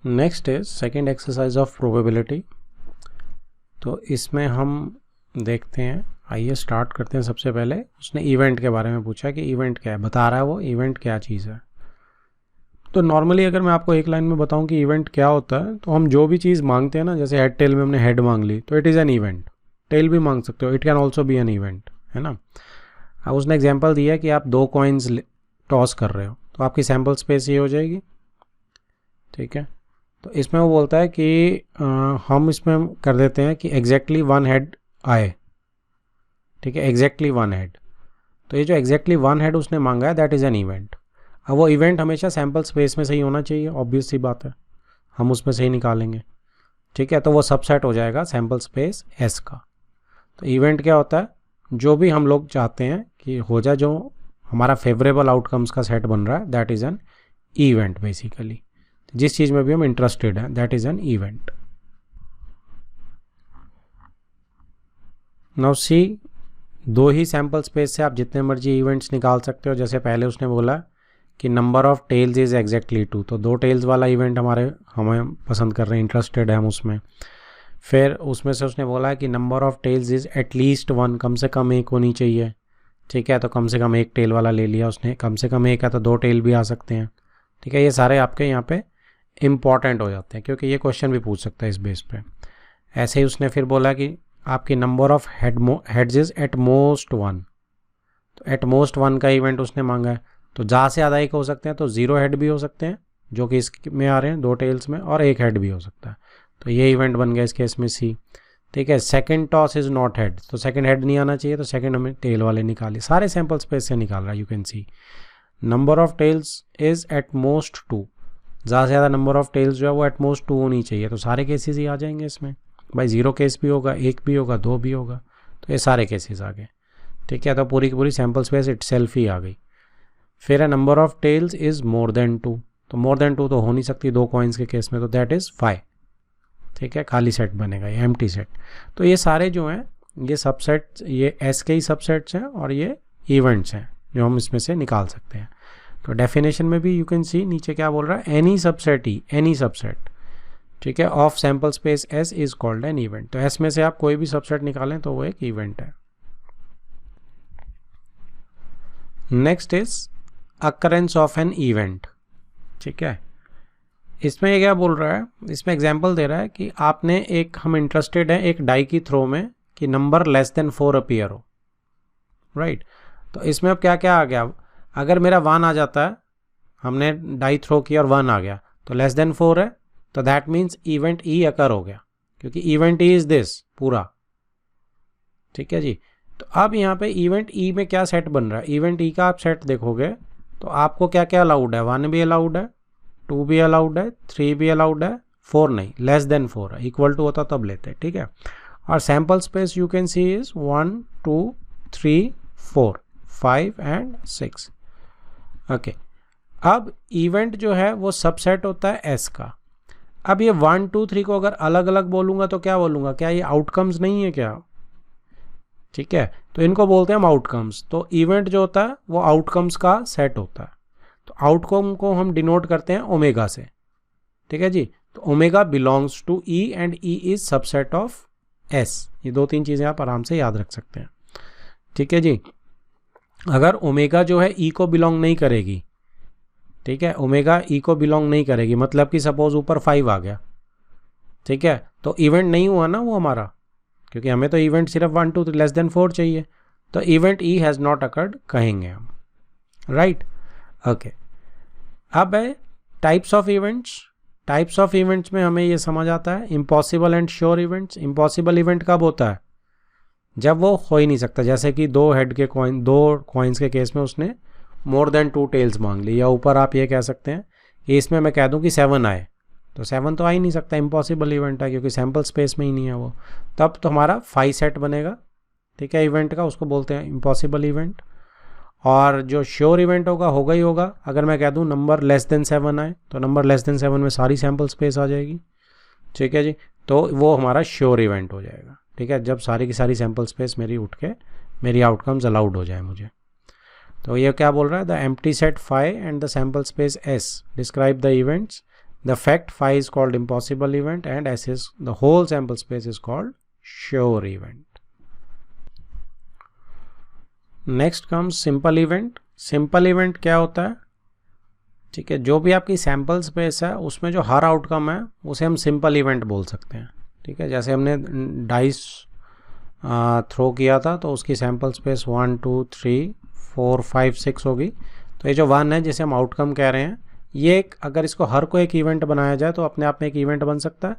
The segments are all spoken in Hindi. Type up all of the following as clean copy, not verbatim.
Next is second exercise of probability. तो इसमें हम देखते हैं, आइए स्टार्ट करते हैं। सबसे पहले उसने इवेंट के बारे में पूछा कि इवेंट क्या है, बता रहा है वो इवेंट क्या चीज़ है। तो नॉर्मली अगर मैं आपको एक लाइन में बताऊं कि इवेंट क्या होता है, तो हम जो भी चीज़ मांगते हैं ना, जैसे हेड टेल में हमने हेड मांग ली तो it is an event. Tail भी मांग सकते हो, it can also be an event, है ना। अब उसने एग्जाम्पल दिया है कि आप 2 कॉइन्स टॉस कर रहे हो, तो आपकी सैम्पल स्पेस ये हो जाएगी, ठीक है। तो इसमें वो बोलता है कि हम इसमें कर देते हैं कि एग्जैक्टली 1 हेड आए, ठीक है, एग्जैक्टली 1 हेड। तो ये जो एग्जैक्टली 1 हेड उसने मांगा है, दैट इज़ एन इवेंट। अब वो इवेंट हमेशा सैम्पल स्पेस में से ही होना चाहिए, ऑब्वियस सी बात है, हम उसमें से ही निकालेंगे, ठीक है। तो वो सबसेट हो जाएगा सैम्पल स्पेस एस का। तो इवेंट क्या होता है, जो भी हम लोग चाहते हैं कि हो जाए, जो हमारा फेवरेबल आउटकम्स का सेट बन रहा है, that is an event basically. जिस चीज़ में भी हम इंटरेस्टेड हैं, that is an event. Now see, 2 he sample space से आप जितने मर्जी इवेंट्स निकाल सकते हो। जैसे पहले उसने बोला कि number of tails is exactly 2, तो 2 टेल्स वाला इवेंट हमें पसंद कर रहे हैं, इंटरेस्टेड है हम उसमें। फिर उसमें से उसने बोला है कि number of tails is at least 1, कम से कम 1 होनी चाहिए, ठीक है। तो कम से कम 1 टेल वाला ले लिया उसने, कम से कम 1 है तो 2 टेल भी आ सकते हैं, ठीक है। ये सारे आपके यहाँ पे इम्पॉर्टेंट हो जाते हैं, क्योंकि ये क्वेश्चन भी पूछ सकता है इस बेस पे। ऐसे ही उसने फिर बोला कि आपकी number of heads is at most 1, तो एट मोस्ट 1 का इवेंट उसने मांगा है। तो ज़्यादा से ज़्यादा 1 हो सकते हैं, तो 0 हेड भी हो सकते हैं जो कि इसमें आ रहे हैं 2 टेल्स में, और 1 हेड भी हो सकता है। तो ये इवेंट बन गया इस केस में सी, ठीक है। Second toss is not head, तो सेकंड हेड नहीं आना चाहिए, तो सेकंड हमें टेल वाले निकाले, सारे सैम्पल स्पेस से निकाल रहा है, you can see. Number of tails is at most 2, ज़्यादा से ज़्यादा नंबर ऑफ टेल्स जो है वो एट मोस्ट 2 होनी चाहिए, तो सारे केसेस ही आ जाएंगे इसमें। भाई 0 केस भी होगा, 1 भी होगा, 2 भी होगा, तो ये सारे केसेस आ गए, ठीक है। तो पूरी की पूरी सैम्पल स्पेस इटसेल्फ ही आ गई। फिर है number of tails is more than 2, तो मोर देन 2 तो हो नहीं सकती 2 कॉइन्स के केस में, तो दैट इज़ 5, ठीक है। खाली सेट बनेगा, ये एम्प्टी सेट। तो ये सारे जो हैं ये सबसेट, ये एस के ही सबसेट्स हैं और ये इवेंट्स हैं जो हम इसमें से निकाल सकते हैं। तो डेफिनेशन में भी यू कैन सी नीचे क्या बोल रहा है, एनी सबसेट ही, एनी सबसेट, ठीक है, of sample space S is called an event. तो एस में से आप कोई भी सबसेट निकालें तो वो एक इवेंट है। Next is occurrence of an event, ठीक है। इसमें ये क्या बोल रहा है, इसमें एग्जाम्पल दे रहा है कि आपने एक, हम इंटरेस्टेड हैं एक डाई की थ्रो में कि नंबर लेस देन 4 अपीयर हो, राइट। तो इसमें अब क्या क्या आ गया, अगर मेरा 1 आ जाता है, हमने डाई थ्रो किया और 1 आ गया, तो लेस देन 4 है, तो दैट मीन्स इवेंट ई अकर हो गया, क्योंकि इवेंट ई इज दिस पूरा, ठीक है जी। तो अब यहाँ पे इवेंट ई में क्या सेट बन रहा है, इवेंट ई का आप सेट देखोगे तो आपको क्या क्या अलाउड है, 1 भी अलाउड है, 2 भी अलाउड है, 3 भी अलाउड है, 4 नहीं, लेस देन 4 है, इक्वल टू होता तब लेते हैं, ठीक है। और sample space you can C is 1 2 3 4 5 and 6, okay. अब इवेंट जो है वो सबसेट होता है एस का। अब ये 1 2 3 को अगर अलग अलग बोलूँगा तो क्या बोलूँगा, क्या ये आउटकम्स नहीं है क्या, ठीक है। तो इनको बोलते हैं हम आउटकम्स। तो इवेंट जो होता है वो आउटकम्स का सेट होता है। तो आउटकम को हम डिनोट करते हैं ओमेगा से, ठीक है जी। तो omega belongs to E and E is subset of S. ये 2-3 चीज़ें आप आराम से याद रख सकते हैं, ठीक है जी। अगर ओमेगा जो है ई को बिलोंग नहीं करेगी, ठीक है, ओमेगा ई को बिलोंग नहीं करेगी, मतलब कि सपोज ऊपर 5 आ गया, ठीक है, तो इवेंट नहीं हुआ ना वो हमारा, क्योंकि हमें तो इवेंट सिर्फ 1 2 लेस देन 4 चाहिए। तो event E has not occurred कहेंगे हम, राइट, ओके। अब है types of events. Types of events में हमें ये समझ आता है impossible and sure events. Impossible event कब होता है, जब वो हो ही नहीं सकता, जैसे कि 2 हेड के कॉइन, 2 कॉइन्स के केस में उसने मोर देन 2 टेल्स मांग ली, या ऊपर आप ये कह सकते हैं कि इसमें मैं कह दूं कि 7 आए, तो 7 तो आ ही नहीं सकता, इम्पॉसिबल इवेंट है, क्योंकि सैम्पल स्पेस में ही नहीं है वो। तब तो हमारा 5 सेट बनेगा, ठीक है, इवेंट का, उसको बोलते हैं इम्पॉसिबल इवेंट। और जो श्योर इवेंट होगा ही होगा। अगर मैं कह दूं नंबर लेस देन 7 आए, तो नंबर लेस देन 7 में सारी सैम्पल स्पेस आ जाएगी, ठीक है जी। तो वो हमारा श्योर इवेंट हो जाएगा, ठीक है, जब सारी की सारी सैम्पल स्पेस मेरी उठ के मेरी आउटकम्स अलाउड हो जाए मुझे। तो ये क्या बोल रहा है, the empty set phi and the sample space S describe the events the fact phi is called impossible event and S is the whole sample space is called sure event. Next comes simple event. Simple event क्या होता है? ठीक है, जो भी आपकी सैम्पल स्पेस है उसमें जो हर आउटकम है उसे हम सिंपल इवेंट बोल सकते हैं. ठीक है, जैसे हमने डाइस थ्रो किया था तो उसकी सैम्पल स्पेस 1 2 3 4 5 6 होगी. तो ये जो 1 है जिसे हम आउटकम कह रहे हैं, ये एक अगर इसको हर को एक इवेंट बनाया जाए तो अपने आप में एक इवेंट बन सकता है.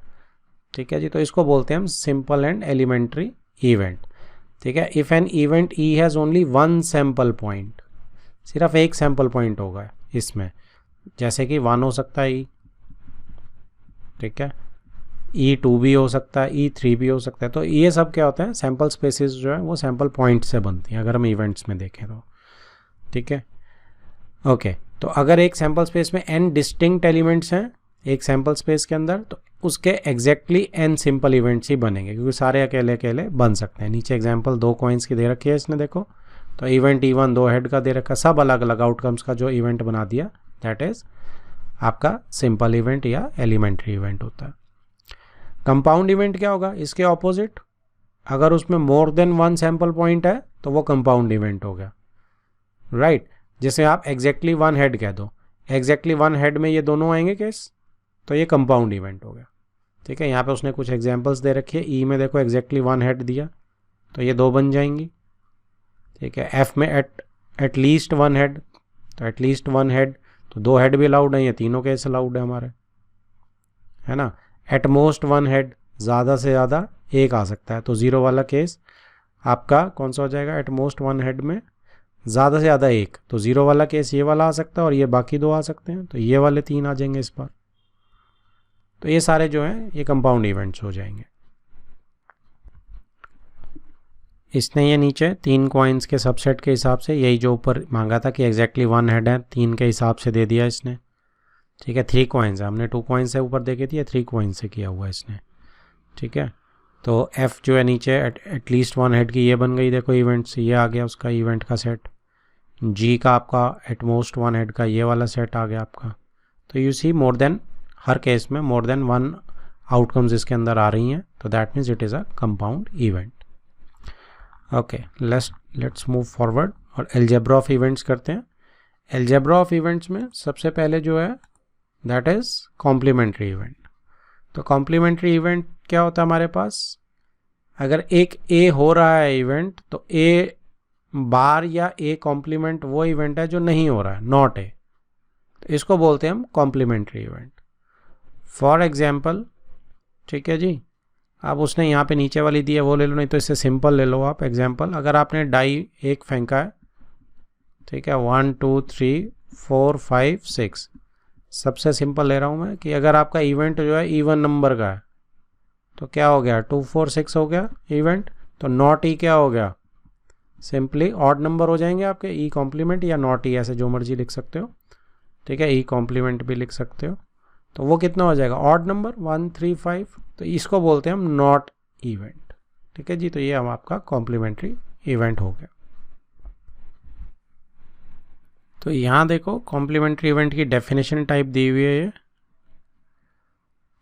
ठीक है जी, तो इसको बोलते हैं हम सिंपल एंड एलिमेंट्री इवेंट. ठीक है, if an event E has only one sample point, सिर्फ एक सैम्पल पॉइंट होगा इसमें, जैसे कि 1 हो सकता है ई. ठीक है, E2 भी हो सकता है, E3 भी हो सकता है. तो ये सब क्या होता है, सैम्पल स्पेसिस जो है वो सैम्पल पॉइंट से बनती हैं अगर हम इवेंट्स में देखें तो. ठीक है, ओके. तो अगर एक सैम्पल स्पेस में n डिस्टिंक्ट एलिमेंट्स हैं एक सैम्पल स्पेस के अंदर, तो उसके एग्जैक्टली n सिंपल इवेंट्स ही बनेंगे, क्योंकि सारे अकेले अकेले बन सकते हैं. नीचे एग्जाम्पल 2 कॉइन्स की दे रखी है इसने, देखो. तो इवेंट E1 2 हेड का दे रखा, सब अलग अलग आउटकम्स का जो इवेंट बना दिया, दैट इज आपका सिंपल इवेंट या एलिमेंट्री इवेंट होता है. कंपाउंड इवेंट क्या होगा? इसके ऑपोजिट. अगर उसमें मोर देन 1 सैम्पल पॉइंट है तो वो कंपाउंड इवेंट हो गया. राइट, जैसे आप एग्जैक्टली 1 हेड कह दो, एग्जैक्टली 1 हेड में ये दोनों आएंगे केस, तो ये कंपाउंड इवेंट हो गया. ठीक है, यहाँ पे उसने कुछ एग्जांपल्स दे रखी है. ई में देखो एग्जैक्टली 1 हेड दिया तो ये 2 बन जाएंगी. ठीक है, एफ में एट लीस्ट 1 हेड, तो एट लीस्ट 1 हेड, तो 2 हेड भी अलाउड है, ये तीनों केस अलाउड है हमारे, है ना. एट मोस्ट 1 हेड, ज़्यादा से ज़्यादा एक आ सकता है, तो 0 वाला केस आपका कौन सा हो जाएगा? एट मोस्ट 1 हेड में ज़्यादा से ज़्यादा एक, तो 0 वाला केस ये वाला आ सकता है और ये बाकी 2 आ सकते हैं, तो ये वाले 3 आ जाएंगे इस पर. तो ये सारे जो हैं ये कंपाउंड इवेंट्स हो जाएंगे. इसने ये नीचे 3 कॉइन्स के सबसेट के हिसाब से, यही जो ऊपर मांगा था कि एग्जैक्टली 1 हेड है, 3 के हिसाब से दे दिया इसने. ठीक है, 3 कॉइन्स है, हमने 2 कॉइन्स से ऊपर देखी थी, 3 कॉइन्स से किया हुआ इसने. ठीक है, तो एफ जो है नीचे एटलीस्ट 1 हेड की ये बन गई, देखो इवेंट्स, ये आ गया उसका इवेंट का सेट. जी का आपका एटमोस्ट 1 हेड का ये वाला सेट आ गया आपका. तो यू सी मोर देन, हर केस में मोर देन 1 आउटकम्स इसके अंदर आ रही हैं, तो that means it is a compound event. Okay, let's move forward और एल्जेब्रा ऑफ इवेंट्स करते हैं. एल्जेब्रा ऑफ इवेंट्स में सबसे पहले जो है दैट इज़ कॉम्प्लीमेंट्री इवेंट. तो कॉम्प्लीमेंट्री इवेंट क्या होता है हमारे पास? अगर एक ए हो रहा है इवेंट, तो ए बार या ए कॉम्प्लीमेंट वो इवेंट है जो नहीं हो रहा है, नॉट ए, तो इसको बोलते हैं हम कॉम्प्लीमेंट्री इवेंट. फॉर एग्जाम्पल, ठीक है जी, अब उसने यहाँ पे नीचे वाली दी है वो ले लो, नहीं तो इससे सिंपल ले लो आप. एग्जाम्पल, अगर आपने डाई एक फेंका है, ठीक है, 1 2 3 4 5 6, सबसे सिंपल ले रहा हूँ मैं कि अगर आपका इवेंट जो है इवन नंबर का है, तो क्या हो गया? 2 4 6 हो गया इवेंट. तो नॉट ई क्या हो गया? सिंपली ऑड नंबर हो जाएंगे आपके, ई कॉम्प्लीमेंट या नॉट ई, ऐसे जो मर्जी लिख सकते हो. ठीक है, ई कॉम्प्लीमेंट भी लिख सकते हो. तो वो कितना हो जाएगा? ऑड नंबर 1 3 5, तो इसको बोलते हैं हम नॉट इवेंट. ठीक है जी, तो ये हम आपका कॉम्प्लीमेंट्री इवेंट हो गया. तो यहाँ देखो कॉम्प्लीमेंट्री इवेंट की डेफिनेशन टाइप दी हुई है ये.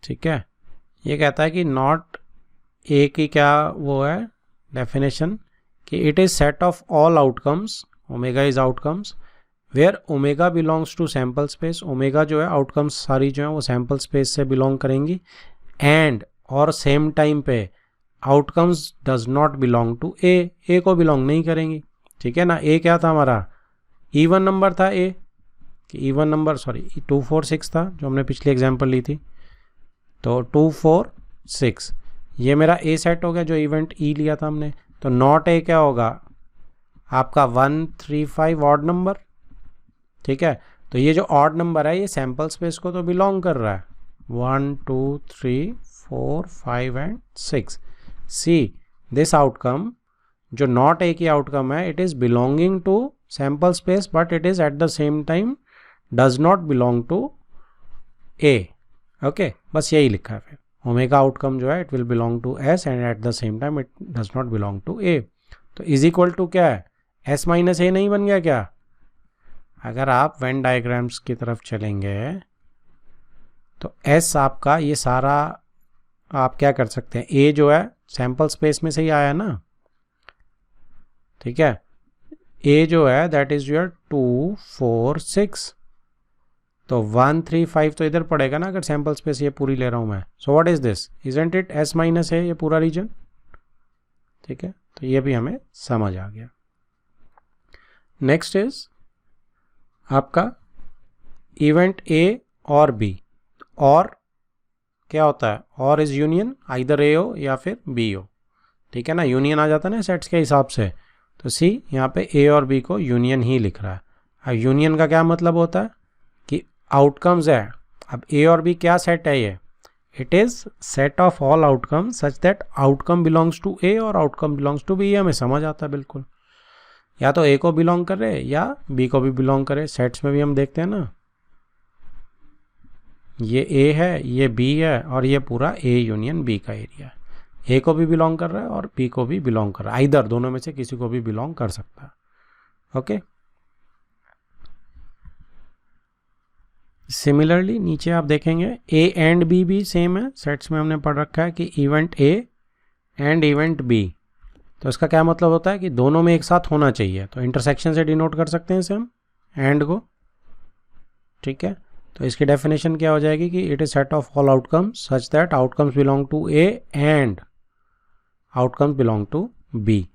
ठीक है, ये कहता है कि नॉट ए की क्या वो है डेफिनेशन, कि it is set of all outcomes, omega is outcomes, where omega belongs to sample space. Omega जो है आउटकम्स सारी जो है वो सैम्पल स्पेस से बिलोंग करेंगी, एंड और सेम टाइम पे outcomes does not belong to A को बिलोंग नहीं करेंगी. ठीक है ना, ए क्या था हमारा? इवन नंबर था ए, कि इवन नंबर, सॉरी 2 4 6 था जो हमने पिछली एग्जांपल ली थी. तो 2 4 6 ये मेरा ए सेट हो गया जो इवेंट ई लिया था हमने. तो नॉट ए क्या होगा आपका? 1 3 5 ऑड नंबर. ठीक है, तो ये जो ऑड नंबर है ये सैम्पल स्पेस को तो बिलोंग कर रहा है, 1 2 3 4 5 एंड 6. सी दिस आउटकम जो नॉट ए की आउटकम है, it is belonging to sample space, but it is at the same time does not belong to A. Okay, बस यही लिखा है. फिर ओमेगा आउटकम जो है it will belong to S and at the same time it does not belong to A. तो इज इक्वल टू क्या है? एस माइनस ए नहीं बन गया क्या? अगर आप वेन डायग्राम्स की तरफ चलेंगे तो एस आपका ये सारा आप क्या कर सकते हैं, ए जो है सैंपल स्पेस में से ही आया ना, ठीक है। ए जो है दैट इज योर 2 4 6, तो 1 3 5 तो इधर पड़ेगा ना अगर सैंपल स्पेस ये पूरी ले रहा हूं मैं। So what is this, isn't it S minus है ये पूरा रीजन, ठीक है। तो ये भी हमें समझ आ गया। नेक्स्ट इज आपका इवेंट ए और बी। और क्या होता है, और इज यूनियन, आइदर ए हो या फिर बी हो, ठीक है ना। यूनियन आ जाता है ना सेट्स के हिसाब से, तो सी यहाँ पे ए और बी को यूनियन ही लिख रहा है। अब यूनियन का क्या मतलब होता है कि आउटकम्स है। अब ए और बी क्या सेट है ये, it is set of all outcome such that outcome belongs to A और आउटकम बिलोंग्स टू बी। ये हमें समझ आता है बिल्कुल, या तो ए को बिलोंग करे या बी को भी बिलोंग करे। सेट्स में भी हम देखते हैं ना, ये ए है, ये बी है, और ये पूरा ए यूनियन बी का एरिया है। ए को भी बिलोंग कर रहा है और बी को भी बिलोंग कर रहा है, इधर दोनों में से किसी को भी बिलोंग कर सकता है। ओके, सिमिलरली नीचे आप देखेंगे ए एंड बी भी सेम है। सेट्स में हमने पढ़ रखा है कि event A and event B, तो इसका क्या मतलब होता है कि दोनों में एक साथ होना चाहिए। तो इंटरसेक्शन से डिनोट कर सकते हैं इसे हम, एंड को, ठीक है। तो इसकी डेफिनेशन क्या हो जाएगी कि it is set of all outcomes such that outcomes belong to A and outcomes belong to B.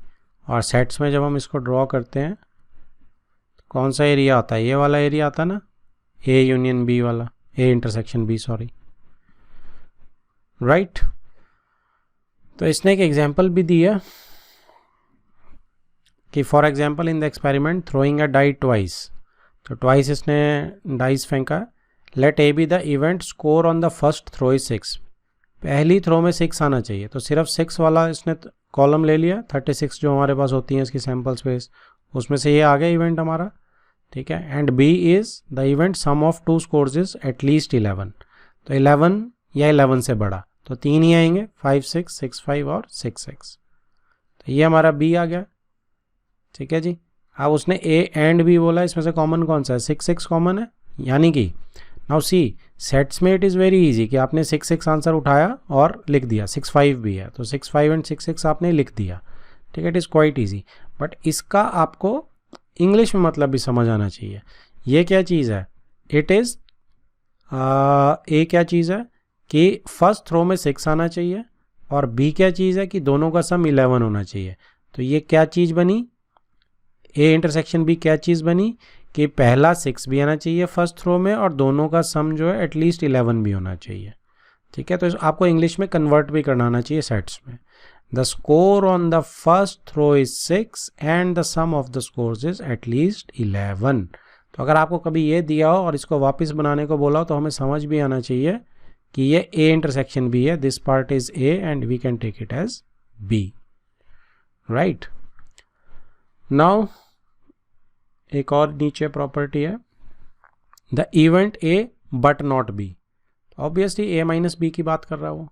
और सेट्स में जब हम इसको ड्रॉ करते हैं तो कौन सा एरिया आता है, ये वाला एरिया आता है ना, ए यूनियन बी वाला, A intersection B, sorry, right. तो इसने एक एग्जाम्पल भी दिया कि for example in the experiment throwing a die twice, तो ट्वाइस इसने डाइस फेंका। Let A be the event score on the first throw is 6, पहली थ्रो में 6 आना चाहिए, तो सिर्फ 6 वाला इसने कॉलम ले लिया। 36 जो हमारे पास होती है इसकी सैम्पल स्पेस, उसमें से ये आ गया इवेंट हमारा, ठीक है। And B is the event sum of 2 scores is at least 11, तो 11 या 11 से बड़ा, तो 3 ही आएंगे, 5 6 6 5 और 6 6, तो ये हमारा बी आ गया, ठीक है जी। अब उसने ए एंड बी बोला, इसमें से कॉमन कौन सा है, 6 6 कॉमन है, यानी कि नाउ सी सेट्स में इट इज़ वेरी इजी कि आपने 6 6 आंसर उठाया और लिख दिया। 6 5 भी है तो 6 5 एंड 6 6 आपने लिख दिया, ठीक है। It is quite easy, but इसका आपको इंग्लिश में मतलब भी समझ आना चाहिए। ये क्या चीज़ है, इट इज़ ए क्या चीज़ है कि फर्स्ट थ्रो में 6 आना चाहिए, और बी क्या चीज़ है कि दोनों का सम 11 होना चाहिए। तो ये क्या चीज़ बनी, ए इंटरसेक्शन बी क्या चीज़ बनी कि पहला 6 भी आना चाहिए फर्स्ट थ्रो में, और दोनों का सम जो है एटलीस्ट 11 भी होना चाहिए, ठीक है। तो आपको इंग्लिश में कन्वर्ट भी करना आना चाहिए सेट्स में। The score on the first throw is 6 and the sum of the scores is at least 11। तो अगर आपको कभी ये दिया हो और इसको वापस बनाने को बोला हो तो हमें समझ भी आना चाहिए कि ये ए इंटरसेक्शन बी है, this part is A and we can take it as B, right. Now एक और नीचे प्रॉपर्टी है, the event A but not B. Obviously A minus B की बात कर रहा है वो।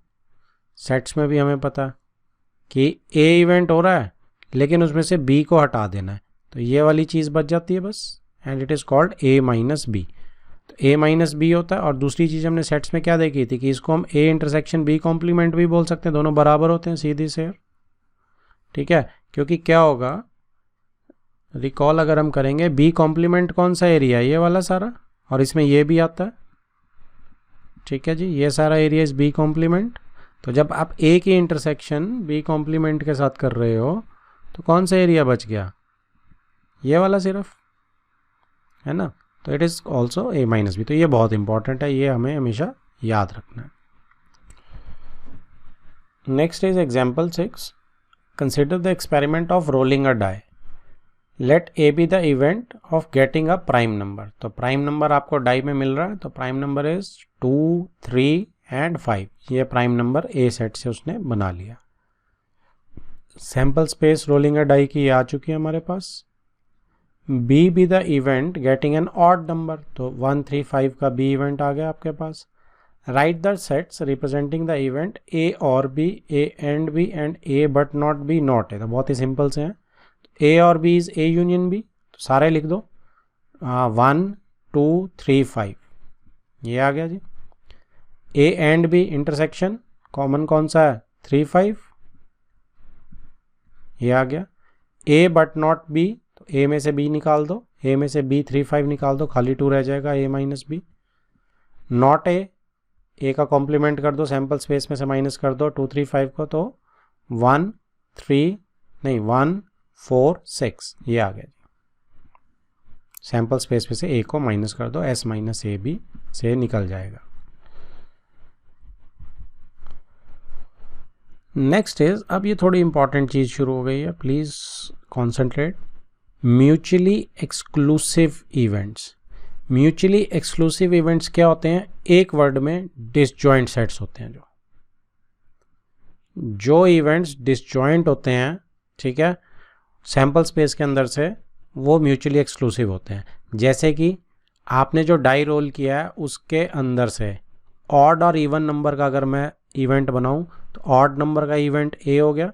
सेट्स में भी हमें पता है कि ए इवेंट हो रहा है लेकिन उसमें से बी को हटा देना है, तो ये वाली चीज़ बच जाती है बस, and it is called A minus B. तो ए माइनस बी होता है। और दूसरी चीज़ हमने सेट्स में क्या देखी थी कि इसको हम ए इंटरसेक्शन बी कॉम्प्लीमेंट भी बोल सकते हैं, दोनों बराबर होते हैं सीधी से, ठीक है। क्योंकि क्या होगा, रिकॉल अगर हम करेंगे, बी कॉम्प्लीमेंट कौन सा एरिया है, ये वाला सारा, और इसमें ये भी आता है, ठीक है जी। ये सारा एरिया इज बी कॉम्प्लीमेंट। तो जब आप ए की इंटरसेक्शन बी कॉम्प्लीमेंट के साथ कर रहे हो तो कौन सा एरिया बच गया, ये वाला सिर्फ, है ना। तो it is also A minus B. तो ये बहुत इंपॉर्टेंट है, ये हमें हमेशा याद रखना है। Next is example 6, consider the experiment of rolling a die. Let A be the event of getting a prime number. तो प्राइम नंबर आपको डाई में मिल रहा है, तो प्राइम नंबर इज 2 3 एंड 5। ये प्राइम नंबर ए सेट से उसने बना लिया। Sample space rolling a die की आ चुकी है हमारे पास। B be the event getting an odd number, तो 1 3 5 का बी इवेंट आ गया आपके पास। Write the sets representing the event A और B, A and B and A but not B not है। तो बहुत ही सिंपल से हैं, ए और B is A union B, तो सारे लिख दो, 1 2 3 5, ये आ गया जी। A and B intersection, common कौन सा है 3 5, ये आ गया। ए बट नॉट बी, तो ए में से बी निकाल दो, ए में से बी 3 5 निकाल दो, खाली 2 रह जाएगा, ए माइनस बी। नॉट ए का कॉम्प्लीमेंट कर दो, सैम्पल स्पेस में से माइनस कर दो 2 3 5 को, तो 1 4 6 ये आ गया। सैम्पल स्पेस में से ए को माइनस कर दो, एस माइनस ए बी से निकल जाएगा। नेक्स्ट इज, अब ये थोड़ी इंपॉर्टेंट चीज़ शुरू हो गई है, please concentrate. Mutually exclusive events. Mutually exclusive events क्या होते हैं? एक वर्ड में डिसजॉइंट सेट्स होते हैं। जो इवेंट्स डिसजॉइंट होते हैं, ठीक है, सैम्पल स्पेस के अंदर से, वो म्यूचुअली एक्सक्लूसिव होते हैं। जैसे कि आपने जो डाई रोल किया है उसके अंदर से ऑड और इवन नंबर का अगर मैं इवेंट बनाऊं, तो ऑड नंबर का इवेंट ए हो गया,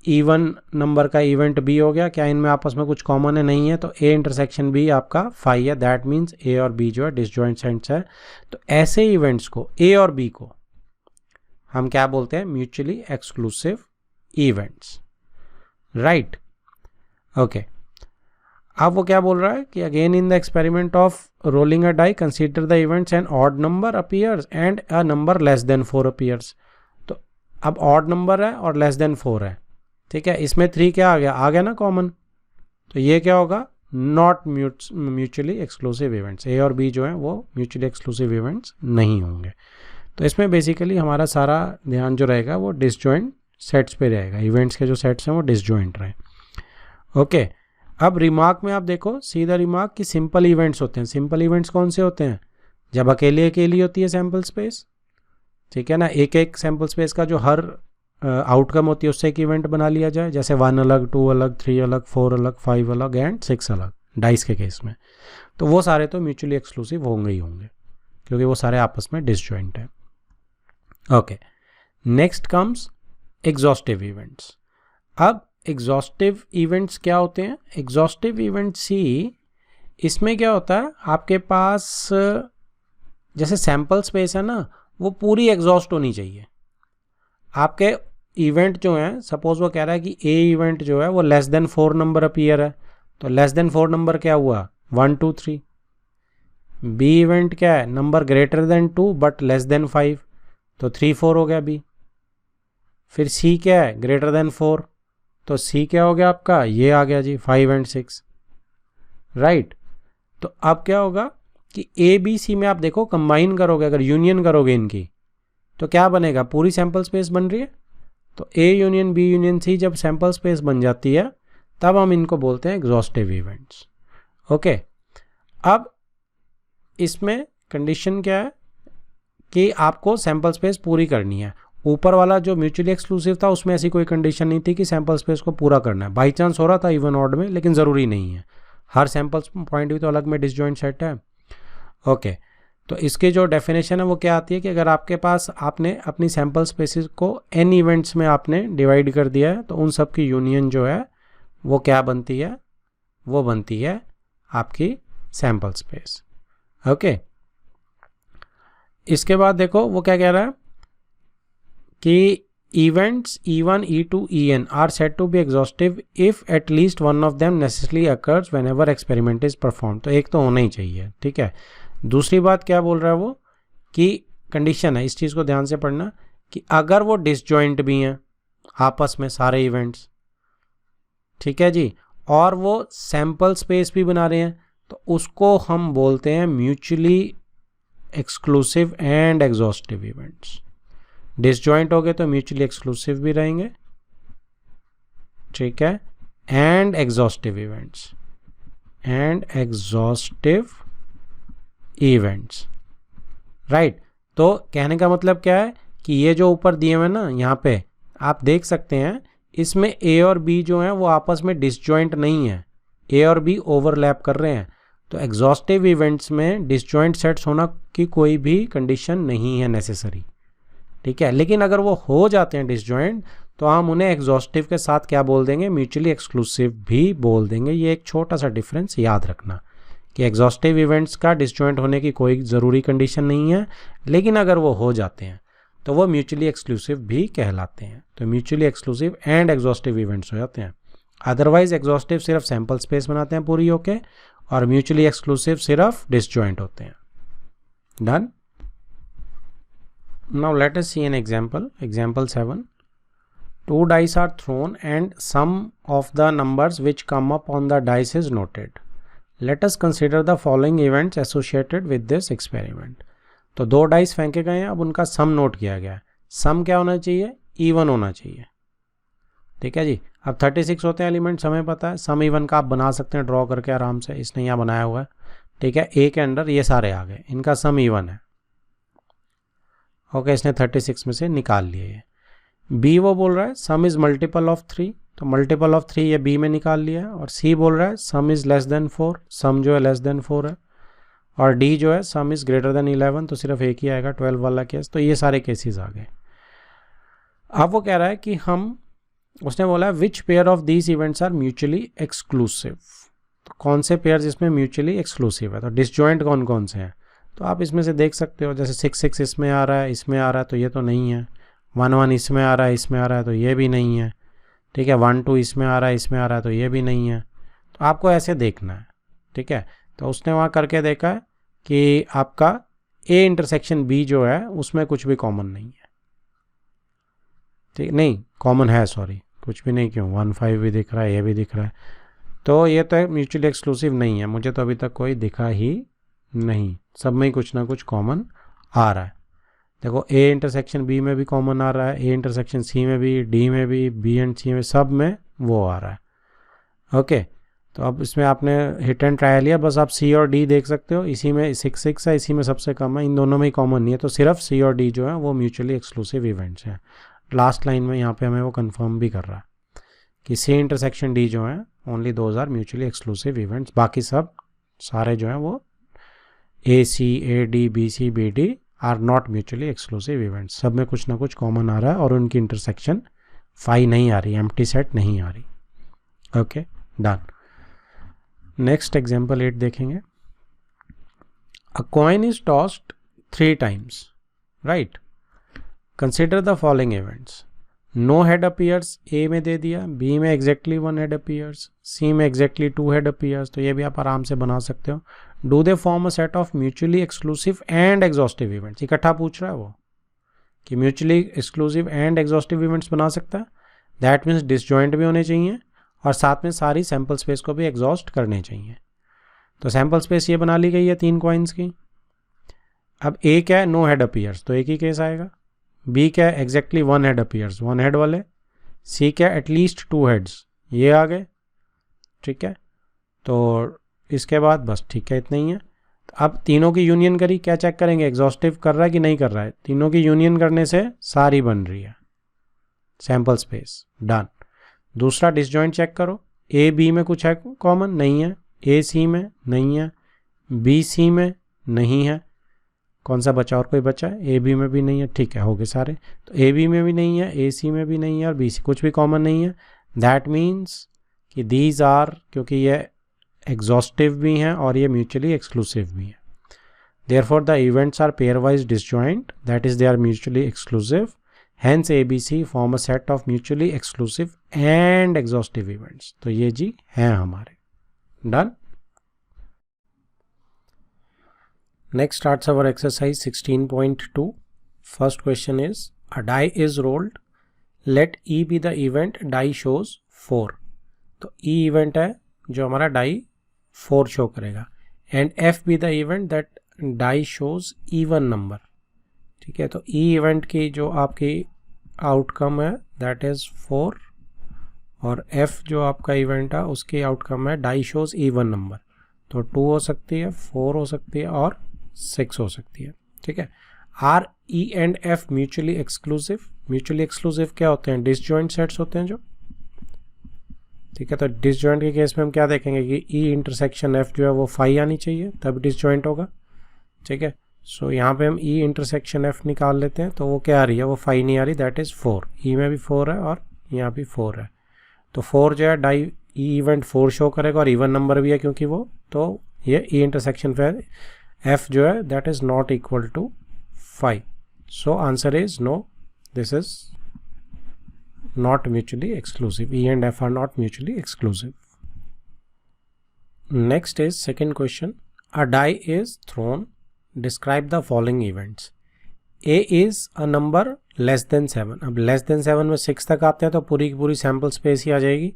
इवन नंबर का इवेंट बी हो गया। क्या इनमें आपस में कुछ कॉमन है? नहीं है, तो ए इंटरसेक्शन बी आपका 5 है। दैट मीन्स ए और बी जो है डिसजॉइंट सेट्स है। तो ऐसे इवेंट्स को, ए और बी को, हम क्या बोलते हैं? Mutually exclusive events, right. Okay, अब वो क्या बोल रहा है कि again in the experiment of rolling a die consider the events and odd number appears and a number less than 4 appears. तो अब ऑड नंबर है और लेस देन 4 है, ठीक है। इसमें 3 क्या आ गया ना कॉमन, तो ये क्या होगा? Not mutually exclusive events. A और बी जो है वो म्यूचुअली एक्सक्लूसिव इवेंट्स नहीं होंगे। तो इसमें बेसिकली हमारा सारा ध्यान जो रहेगा वो डिसजॉइंट सेट्स पे रहेगा, इवेंट्स के जो सेट्स हैं वो डिसजॉइंट रहे। ओके, अब रिमार्क में आप देखो, सीधा रिमार्क कि सिंपल इवेंट्स होते हैं। सिंपल इवेंट्स कौन से होते हैं? जब अकेली अकेली होती है सैम्पल स्पेस, ठीक है ना, एक एक सैम्पल स्पेस का जो हर आउटकम होती है उससे एक इवेंट बना लिया जाए, जैसे 1 अलग, 2 अलग, 3 अलग, 4 अलग, 5 अलग एंड 6 अलग, डाइस के केस में। तो वो सारे तो म्यूचुअली एक्सक्लूसिव होंगे ही होंगे, क्योंकि वो सारे आपस में डिसजॉइंट हैं। Okay, next comes exhaustive events. अब एग्जॉस्टिव इवेंट्स क्या होते हैं? एग्जॉस्टिव इवेंट्स ही, इसमें क्या होता है, आपके पास जैसे सैम्पल स्पेस है ना, वो पूरी एग्जॉस्ट होनी चाहिए। आपके इवेंट जो हैं, सपोज वो कह रहा है कि ए इवेंट जो है वो लेस देन 4 नंबर अपीयर है, तो लेस देन 4 नंबर क्या हुआ? 1 2 3। बी इवेंट क्या है? Number greater than 2 but less than 5, तो 3 4 हो गया बी। फिर सी क्या है? ग्रेटर देन 4, तो सी क्या हो गया आपका? ये आ गया जी 5 एंड 6, राइट। तो अब क्या होगा कि ए बी सी में आप देखो कंबाइन करोगे, अगर यूनियन करोगे इनकी, तो क्या बनेगा? पूरी सैम्पल स्पेस बन रही है। तो A union B union C जब सैम्पल स्पेस बन जाती है, तब हम इनको बोलते हैं एग्जॉस्टिव इवेंट्स। ओके, अब इसमें कंडीशन क्या है कि आपको सैम्पल स्पेस पूरी करनी है। ऊपर वाला जो म्यूचुअली एक्सक्लूसिव था उसमें ऐसी कोई कंडीशन नहीं थी कि सैम्पल स्पेस को पूरा करना है। बाई चांस हो रहा था इवन ऑड में, लेकिन ज़रूरी नहीं है। हर सैम्पल पॉइंट भी तो अलग में डिसजॉइंट सेट है। ओके, तो इसकी जो डेफिनेशन है वो क्या आती है कि अगर आपके पास, आपने अपनी सैम्पल स्पेसिस को n इवेंट्स में आपने डिवाइड कर दिया है, तो उन सब की यूनियन जो है वो क्या बनती है? वो बनती है आपकी सैम्पल स्पेस। ओके, इसके बाद देखो वो क्या कह रहा है कि events E1, E2, En are said to be exhaustive if at least one of them necessarily occurs whenever experiment is performed। तो एक तो होना ही चाहिए, ठीक है। दूसरी बात क्या बोल रहा है वो कि कंडीशन है, इस चीज़ को ध्यान से पढ़ना, कि अगर वो डिसजॉइंट भी हैं आपस में सारे इवेंट्स, ठीक है जी, और वो सैम्पल स्पेस भी बना रहे हैं, तो उसको हम बोलते हैं mutually exclusive and exhaustive events. Disjoint हो गए तो म्यूचुअली एक्सक्लूसिव भी रहेंगे, ठीक है, and exhaustive events, and exhaustive events, right. तो कहने का मतलब क्या है कि ये जो ऊपर दिए हुए ना, यहाँ पे आप देख सकते हैं, इसमें ए और बी जो हैं वो आपस में डिसजॉइंट नहीं है, ए और बी ओवरलैप कर रहे हैं। तो एग्जॉस्टिव इवेंट्स में डिसजॉइंट सेट्स होना की कोई भी कंडीशन नहीं है नेसेसरी, ठीक है। लेकिन अगर वो हो जाते हैं डिसजॉइंट, तो हम उन्हें एग्जॉस्टिव के साथ क्या बोल देंगे? म्यूचुअली एक्सक्लूसिव भी बोल देंगे। ये एक छोटा सा डिफरेंस याद रखना कि एग्जॉस्टिव इवेंट्स का डिसजॉइंट होने की कोई ज़रूरी कंडीशन नहीं है, लेकिन अगर वो हो जाते हैं तो वो म्यूचुअली एक्सक्लूसिव भी कहलाते हैं। तो mutually exclusive and exhaustive events हो जाते हैं। अदरवाइज एग्जॉस्टिव सिर्फ सैंपल स्पेस बनाते हैं पूरी होके, और म्यूचुअली एक्सक्लूसिव सिर्फ डिसजॉइंट होते हैं। Done. Now let us see an example. Example 7, 2 dice are thrown and sum of the numbers which come up on the dice is noted. Let us consider the following events associated with this experiment. तो 2 डाइस फेंके गए हैं, अब उनका सम नोट किया गया है। सम क्या होना चाहिए? इवन होना चाहिए। ठीक है जी। अब 36 होते हैं एलिमेंट्स, हमें पता है। सम इवन का आप बना सकते हैं ड्रॉ करके आराम से, इसने यहाँ बनाया हुआ है। ठीक है, ए के अंडर ये सारे आ गए, इनका सम इवन है। ओके, इसने 36 में से निकाल लिए ये। बी वो बोल रहा है सम इज मल्टीपल ऑफ 3, तो मल्टीपल ऑफ 3 ये बी में निकाल लिया है। और सी बोल रहा है सम इज लेस देन 4, सम जो है लेस देन 4 है। और डी जो है सम इज ग्रेटर देन 11, तो सिर्फ एक ही आएगा 12 वाला केस। तो ये सारे केसेस आ गए। अब वो कह रहा है कि उसने बोला which pair of these events are mutually exclusive. तो कौन से पेयर जिसमें म्यूचुअली एक्सक्लूसिव है, तो डिसजॉइंट कौन कौन से हैं। तो आप इसमें से देख सकते हो, जैसे 6 6 इसमें आ रहा है, इसमें आ रहा है, तो ये तो नहीं है। 1 1 इसमें आ रहा है, इसमें आ रहा है, तो ये भी नहीं है। ठीक है, 1 2 इसमें आ रहा है, इसमें आ रहा है, तो ये भी नहीं है। तो आपको ऐसे देखना है। ठीक है, तो उसने वहाँ करके देखा है कि आपका ए इंटरसेक्शन बी जो है उसमें कुछ भी कॉमन नहीं है। ठीक नहीं, कॉमन है, सॉरी, कुछ भी नहीं। क्यों? 1 5 भी दिख रहा है, ये भी दिख रहा है, तो ये तो म्यूचुअली एक्सक्लूसिव नहीं है। मुझे तो अभी तक कोई दिखा ही नहीं, सब में ही कुछ ना कुछ कॉमन आ रहा है। देखो, ए इंटरसेक्शन बी में भी कॉमन आ रहा है, ए इंटरसेक्शन सी में भी, डी में भी, बी एंड सी में, सब में वो आ रहा है। ओके, तो अब इसमें आपने हिट एंड ट्राई लिया, बस आप सी और डी देख सकते हो। इसी में 6 6 है, इसी में सबसे कम है, इन दोनों में ही कॉमन नहीं है। तो सिर्फ सी और डी जो है वो म्यूचुअली एक्सक्लूसिव इवेंट्स हैं। लास्ट लाइन में यहाँ पे हमें वो कंफर्म भी कर रहा है कि सी इंटरसेक्शन डी जो है only those are mutually exclusive events. बाकी सब सारे जो हैं वो A C, A D, B C, B D are not mutually exclusive events. सब में कुछ ना कुछ कॉमन आ रहा है और उनकी इंटरसेक्शन फाई नहीं आ रही, एम्प्टी सेट नहीं आ रही। Okay, done. नेक्स्ट एग्जाम्पल 8 देखेंगे। A coin is tossed 3 times, right. Consider the following events. No head appears, A में दे दिया, बी में एग्जैक्टली 1 हेड अपीयर्स, सी में एग्जैक्टली 2 हेड अपीयर्स। तो ये भी आप आराम से बना सकते हो। Do they form a set of mutually exclusive and exhaustive events. इकट्ठा पूछ रहा है वो कि mutually exclusive and exhaustive events बना सकता है। दैट मीन्स डिसजॉइंट भी होने चाहिए और साथ में सारी सैम्पल स्पेस को भी एग्जॉस्ट करने चाहिए। तो सैम्पल स्पेस ये बना ली गई है 3 कॉइन्स की। अब ए क्या है? नो हेड अपीयर्स, तो एक ही केस आएगा। बी क्या है? एग्जैक्टली 1 हेड अपीयर्स, 1 हेड वाले। सी क्या है? एटलीस्ट 2 हेड्स, ये आ गए। ठीक है, तो इसके बाद बस ठीक है, इतना ही है। तो अब तीनों की यूनियन करी, क्या चेक करेंगे? एग्जॉस्टिव कर रहा है कि नहीं कर रहा है। तीनों की यूनियन करने से सारी बन रही है सैम्पल स्पेस। डन। दूसरा डिसजॉइंट चेक करो। ए बी में कुछ है कॉमन? नहीं है। ए सी में नहीं है, बी सी में नहीं है। कौन सा बचा? और कोई बचा है? ए बी में भी नहीं है। ठीक है, हो गए सारे। तो ए बी में भी नहीं है, ए सी में भी नहीं है और बी सी, कुछ भी कॉमन नहीं है। दैट मीन्स कि दीज आर, क्योंकि ये एग्जॉस्टिव भी हैं और ये म्यूचुअली एक्सक्लूसिव भी हैं, therefore the events are pairwise disjoint, that is they are mutually exclusive. Hence ABC form a set of mutually exclusive and exhaustive events. तो ये जी हैं हमारे। Done. Next starts our exercise 16.2. First question is, a die is rolled. Let E be the event die shows 4. तो E event है जो हमारा die 4 शो करेगा, and F be the event that die shows even number. ठीक है, तो ई इवेंट की जो आपकी आउटकम है दैट इज़ 4 और एफ जो आपका इवेंट है उसकी आउटकम है डाई शोज इवन नंबर। तो 2 हो सकती है, 4 हो सकती है और 6 हो सकती है। ठीक है, R E and F mutually exclusive. Mutually exclusive क्या होते हैं? डिसजॉइंट सेट्स होते हैं जो। ठीक है, तो डिसजॉइंट के केस में हम क्या देखेंगे कि ई इंटरसेक्शन एफ जो है वो फाई आनी चाहिए, तब डिसजॉइंट होगा। ठीक है, सो यहाँ पे हम ई इंटरसेक्शन एफ निकाल लेते हैं, तो वो क्या आ रही है? वो 5 नहीं आ रही, दैट इज़ 4। ई में भी 4 है और यहाँ भी 4 है। तो 4 जो है डाई ई इवेंट 4 शो करेगा और इवन नंबर भी है क्योंकि वो, तो ये ई इंटरसेक्शन पे एफ जो है that is not equal to 5. So answer is no, this is not mutually exclusive. E and F are not mutually exclusive. Next is second question. A die is thrown. Describe the following events. A is a number less than 7. अब less than 7 में 6 तक आते हैं तो पूरी की पूरी सैम्पल स्पेस ही आ जाएगी,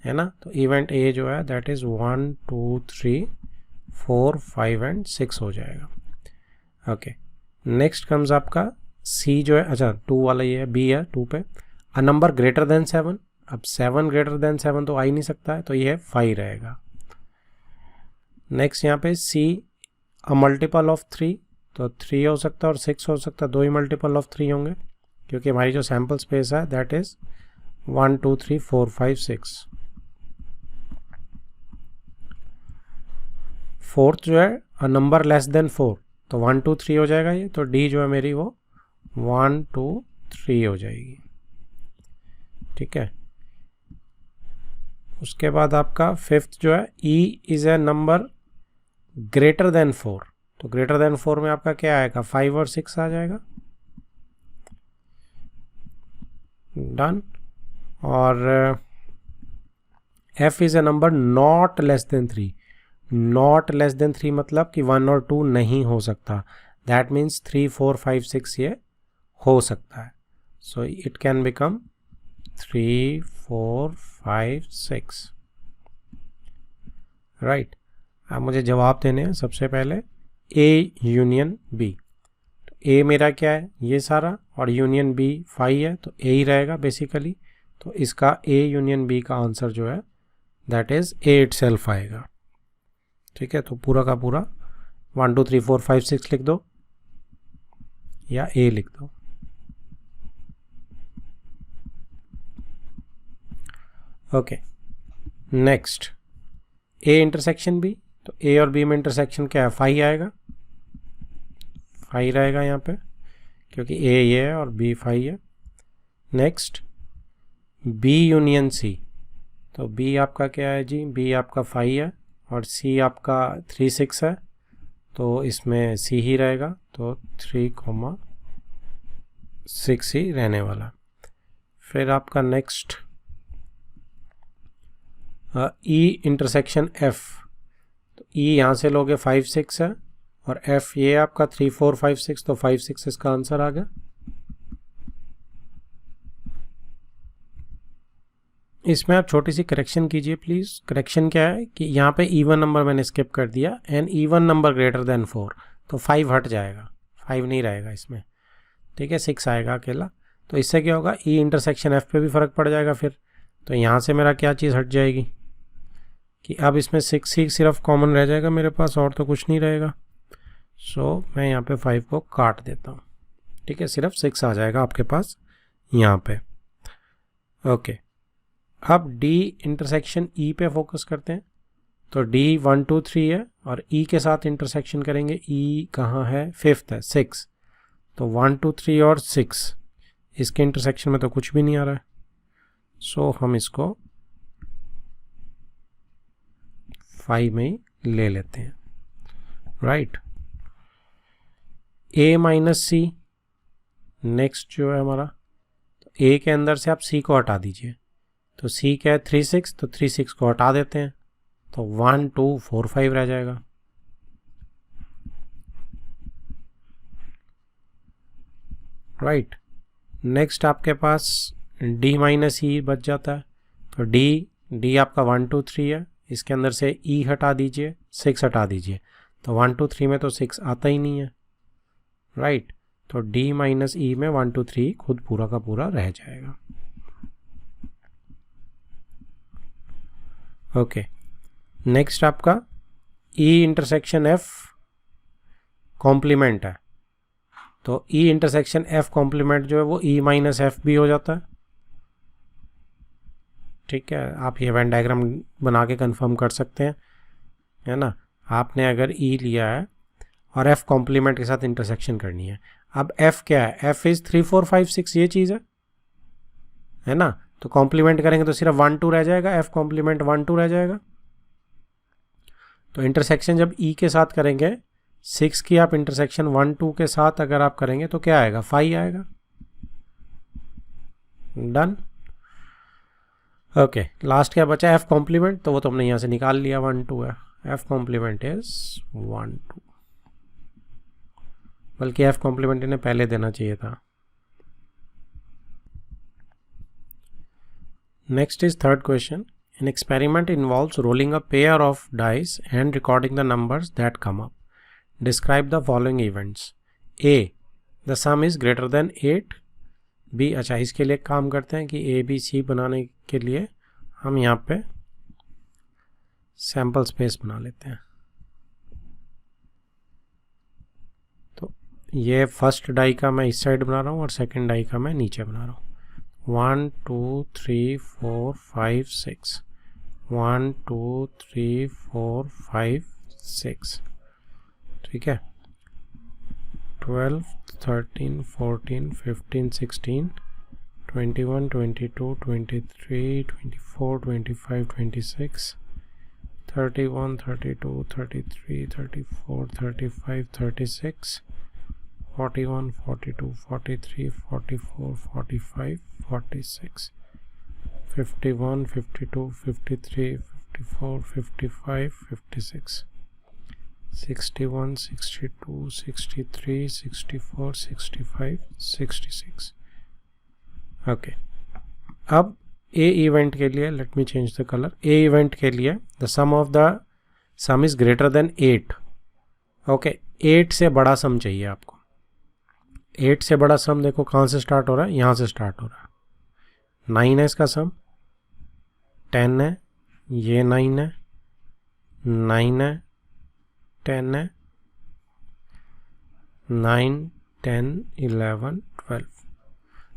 है ना. तो इवेंट A जो है दैट इज 1 2 3 4 5 एंड 6 हो जाएगा. ओके, नेक्स्ट कम्स आपका C जो है, अच्छा 2 वाला ये है, B है 2 पे. A number greater than 7. अब 7 ग्रेटर देन 7 तो आ ही नहीं सकता है, तो ये 5 रहेगा. नेक्स्ट यहाँ पे C अ मल्टीपल ऑफ 3, तो 3 हो सकता है और 6 हो सकता है, 2 ही मल्टीपल ऑफ 3 होंगे क्योंकि हमारी जो सैम्पल स्पेस है दैट इज 1 2 3 4 5 6. फोर्थ जो है अ नंबर लेस देन 4, तो 1 2 3 हो जाएगा ये, तो D जो है मेरी वो 1 2 3 हो जाएगी. ठीक है. उसके बाद आपका फिफ्थ जो है E is a number greater than 4, तो ग्रेटर देन 4 में आपका क्या आएगा, 5 और 6 आ जाएगा. डन. और F is a number not less than 3. Not less than 3 मतलब कि 1 और 2 नहीं हो सकता, दैट मीन्स 3 4 5 6 ये हो सकता है. So it can become 3 4 5 6. Right. अब मुझे जवाब देने हैं. सबसे पहले A यूनियन B. तो A मेरा क्या है, ये सारा, और यूनियन B 5 है, तो A ही रहेगा बेसिकली. तो इसका A यूनियन B का आंसर जो है दैट इज A इटसेल्फ आएगा. ठीक है. तो पूरा का पूरा 1 2 3 4 5 6 लिख दो या A लिख दो. Okay, next A intersection B. तो A और B में इंटरसेक्शन क्या है, 5 आएगा, 5 रहेगा यहाँ पे क्योंकि A ये है और B 5 है. Next B union C. तो B आपका क्या है जी, B आपका 5 है और C आपका 3 6 है, तो इसमें C ही रहेगा, तो 3 6 ही रहने वाला. फिर आपका नेक्स्ट E इंटरसेक्शन F. तो E यहाँ से लोगे 5 6 है और F ये आपका 3 4 5 6, तो 5 6 इसका आंसर आ गया. इसमें आप छोटी सी करेक्शन कीजिए प्लीज़. करेक्शन क्या है कि यहाँ पे इवन नंबर मैंने स्किप कर दिया, and even number greater than 4, तो 5 हट जाएगा, 5 नहीं रहेगा इसमें. ठीक है, 6 आएगा अकेला. तो इससे क्या होगा, E इंटरसेक्शन F पे भी फ़र्क पड़ जाएगा फिर. तो यहाँ से मेरा क्या चीज़ हट जाएगी कि अब इसमें 6 ही सिर्फ कॉमन रह जाएगा मेरे पास, और तो कुछ नहीं रहेगा. सो मैं यहाँ पे 5 को काट देता हूँ. ठीक है, सिर्फ 6 आ जाएगा आपके पास यहाँ पे. ओके, अब D इंटरसेक्शन E पे फोकस करते हैं. तो D 1 2 3 है और E के साथ इंटरसेक्शन करेंगे. E कहाँ है, 5th है, 6. तो 1 2 3 और 6 इसके इंटरसेक्शन में तो कुछ भी नहीं आ रहा है, सो हम इसको 5 में ही ले लेते हैं. Right. A minus C next जो है हमारा, तो A के अंदर से आप C को हटा दीजिए. तो C क्या है, 3 6, तो 3 6 को हटा देते हैं, तो 1 2 4 5 रह जाएगा. राइट. नेक्स्ट आपके पास D माइनस E बच जाता है. तो D आपका 1 2 3 है, इसके अंदर से E हटा दीजिए, 6 हटा दीजिए, तो 1 2 3 में तो 6 आता ही नहीं है. राइट. तो D माइनस E में 1 2 3 खुद पूरा का पूरा रह जाएगा. ओके, नेक्स्ट आपका E इंटरसेक्शन F कॉम्प्लीमेंट है. तो E इंटरसेक्शन F कॉम्प्लीमेंट जो है वो E माइनस F भी हो जाता है. ठीक है, आप ये वेन डायग्राम बना के कंफर्म कर सकते हैं, है ना. आपने अगर E लिया है और F कॉम्प्लीमेंट के साथ इंटरसेक्शन करनी है. अब F क्या है, F इज़ 3 4 5 6 ये चीज़ है ना. तो कॉम्प्लीमेंट करेंगे तो सिर्फ 1 2 रह जाएगा, F कॉम्प्लीमेंट 1 2 रह जाएगा. तो इंटरसेक्शन जब ई के साथ करेंगे 6 की आप इंटरसेक्शन 1 2 के साथ अगर आप करेंगे तो क्या आएगा 5 आएगा। डन। ओके लास्ट क्या बचा एफ कॉम्प्लीमेंट, तो वो तो हमने यहाँ से निकाल लिया 1 2 है। एफ कॉम्प्लीमेंट इज 1 2, बल्कि एफ कॉम्प्लीमेंट इन्हें पहले देना चाहिए था। Next is third question. An experiment involves rolling a pair of dice and recording the numbers that come up. Describe the following events. A. The sum is greater than 8. B. अच्छा इसके लिए काम करते हैं कि A B C बनाने के लिए हम यहाँ पे सैम्पल स्पेस बना लेते हैं। तो ये फर्स्ट डाई का मैं इस साइड बना रहा हूँ और सेकंड डाई का मैं नीचे बना रहा हूँ। 1 2 3 4 5 6 1 2 3 4 5 6 ठीक है। 12 13 14 15 16 21 22 23 24 25 26 31 32 33 34 35 36 41 42 43 44 45 46 51 52 53 54 55 56 61 62 63 64 65 66। ओके अब ए इवेंट के लिए let me change the colour. A event के लिए the sum of the sum is greater than 8। Okay 8 से बड़ा सम चाहिए आपको। 8 से बड़ा सम देखो कहाँ से स्टार्ट हो रहा है, यहाँ से स्टार्ट हो रहा है। 9 है इसका सम, 10 है, ये 9 है, 9 है, 10 है, 9 10 11 12।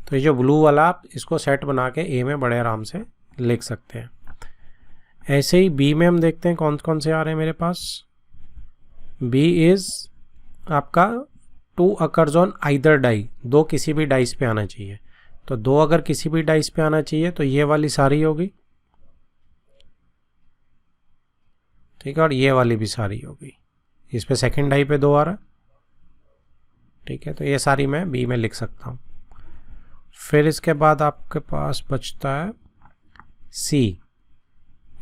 तो ये जो ब्लू वाला आप इसको सेट बना के ए में बड़े आराम से लिख सकते हैं। ऐसे ही बी में हम देखते हैं कौन कौन से आ रहे हैं मेरे पास। बी इज आपका 2 अकर्स ऑन आइदर डाई, 2 किसी भी डाइस पे आना चाहिए। तो 2 अगर किसी भी डाइस पे आना चाहिए तो ये वाली सारी होगी, ठीक है, और ये वाली भी सारी होगी। इस पे सेकेंड डाई पे 2 आ रहा, ठीक है, तो ये सारी मैं बी में लिख सकता हूँ। फिर इसके बाद आपके पास बचता है C.